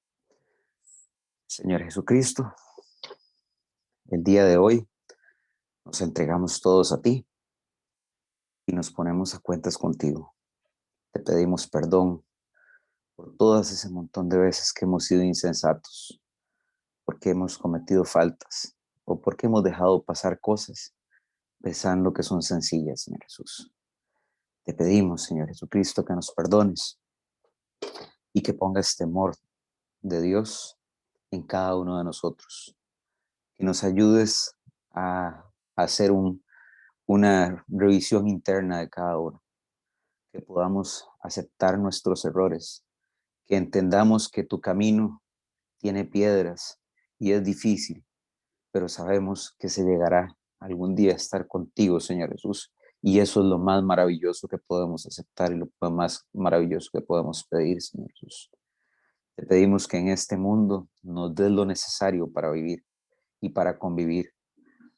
Señor Jesucristo, el día de hoy nos entregamos todos a ti y nos ponemos a cuentas contigo. Te pedimos perdón por todas ese montón de veces que hemos sido insensatos, porque hemos cometido faltas o porque hemos dejado pasar cosas pensando que son sencillas, Señor Jesús. Te pedimos, Señor Jesucristo, que nos perdones y que pongas temor de Dios en cada uno de nosotros. Que nos ayudes a hacer una revisión interna de cada uno. Que podamos aceptar nuestros errores. Que entendamos que tu camino tiene piedras y es difícil, pero sabemos que se llegará algún día a estar contigo, Señor Jesús. Y eso es lo más maravilloso que podemos aceptar y lo más maravilloso que podemos pedir, Señor Jesús. Te pedimos que en este mundo nos des lo necesario para vivir y para convivir,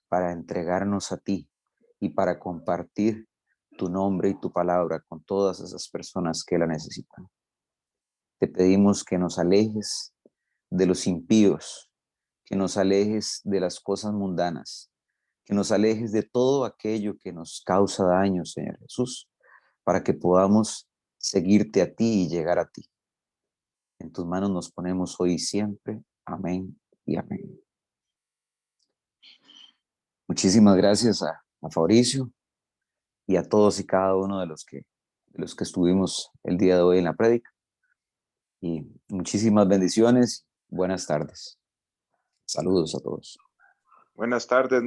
para entregarnos a ti y para compartir tu nombre y tu palabra con todas esas personas que la necesitan. Te pedimos que nos alejes de los impíos, que nos alejes de las cosas mundanas, que nos alejes de todo aquello que nos causa daño, Señor Jesús, para que podamos seguirte a ti y llegar a ti. En tus manos nos ponemos hoy y siempre. Amén y amén. Muchísimas gracias a Fabricio y a todos y cada uno de los que estuvimos el día de hoy en la prédica. Y muchísimas bendiciones. Buenas tardes. Saludos a todos.
Buenas tardes.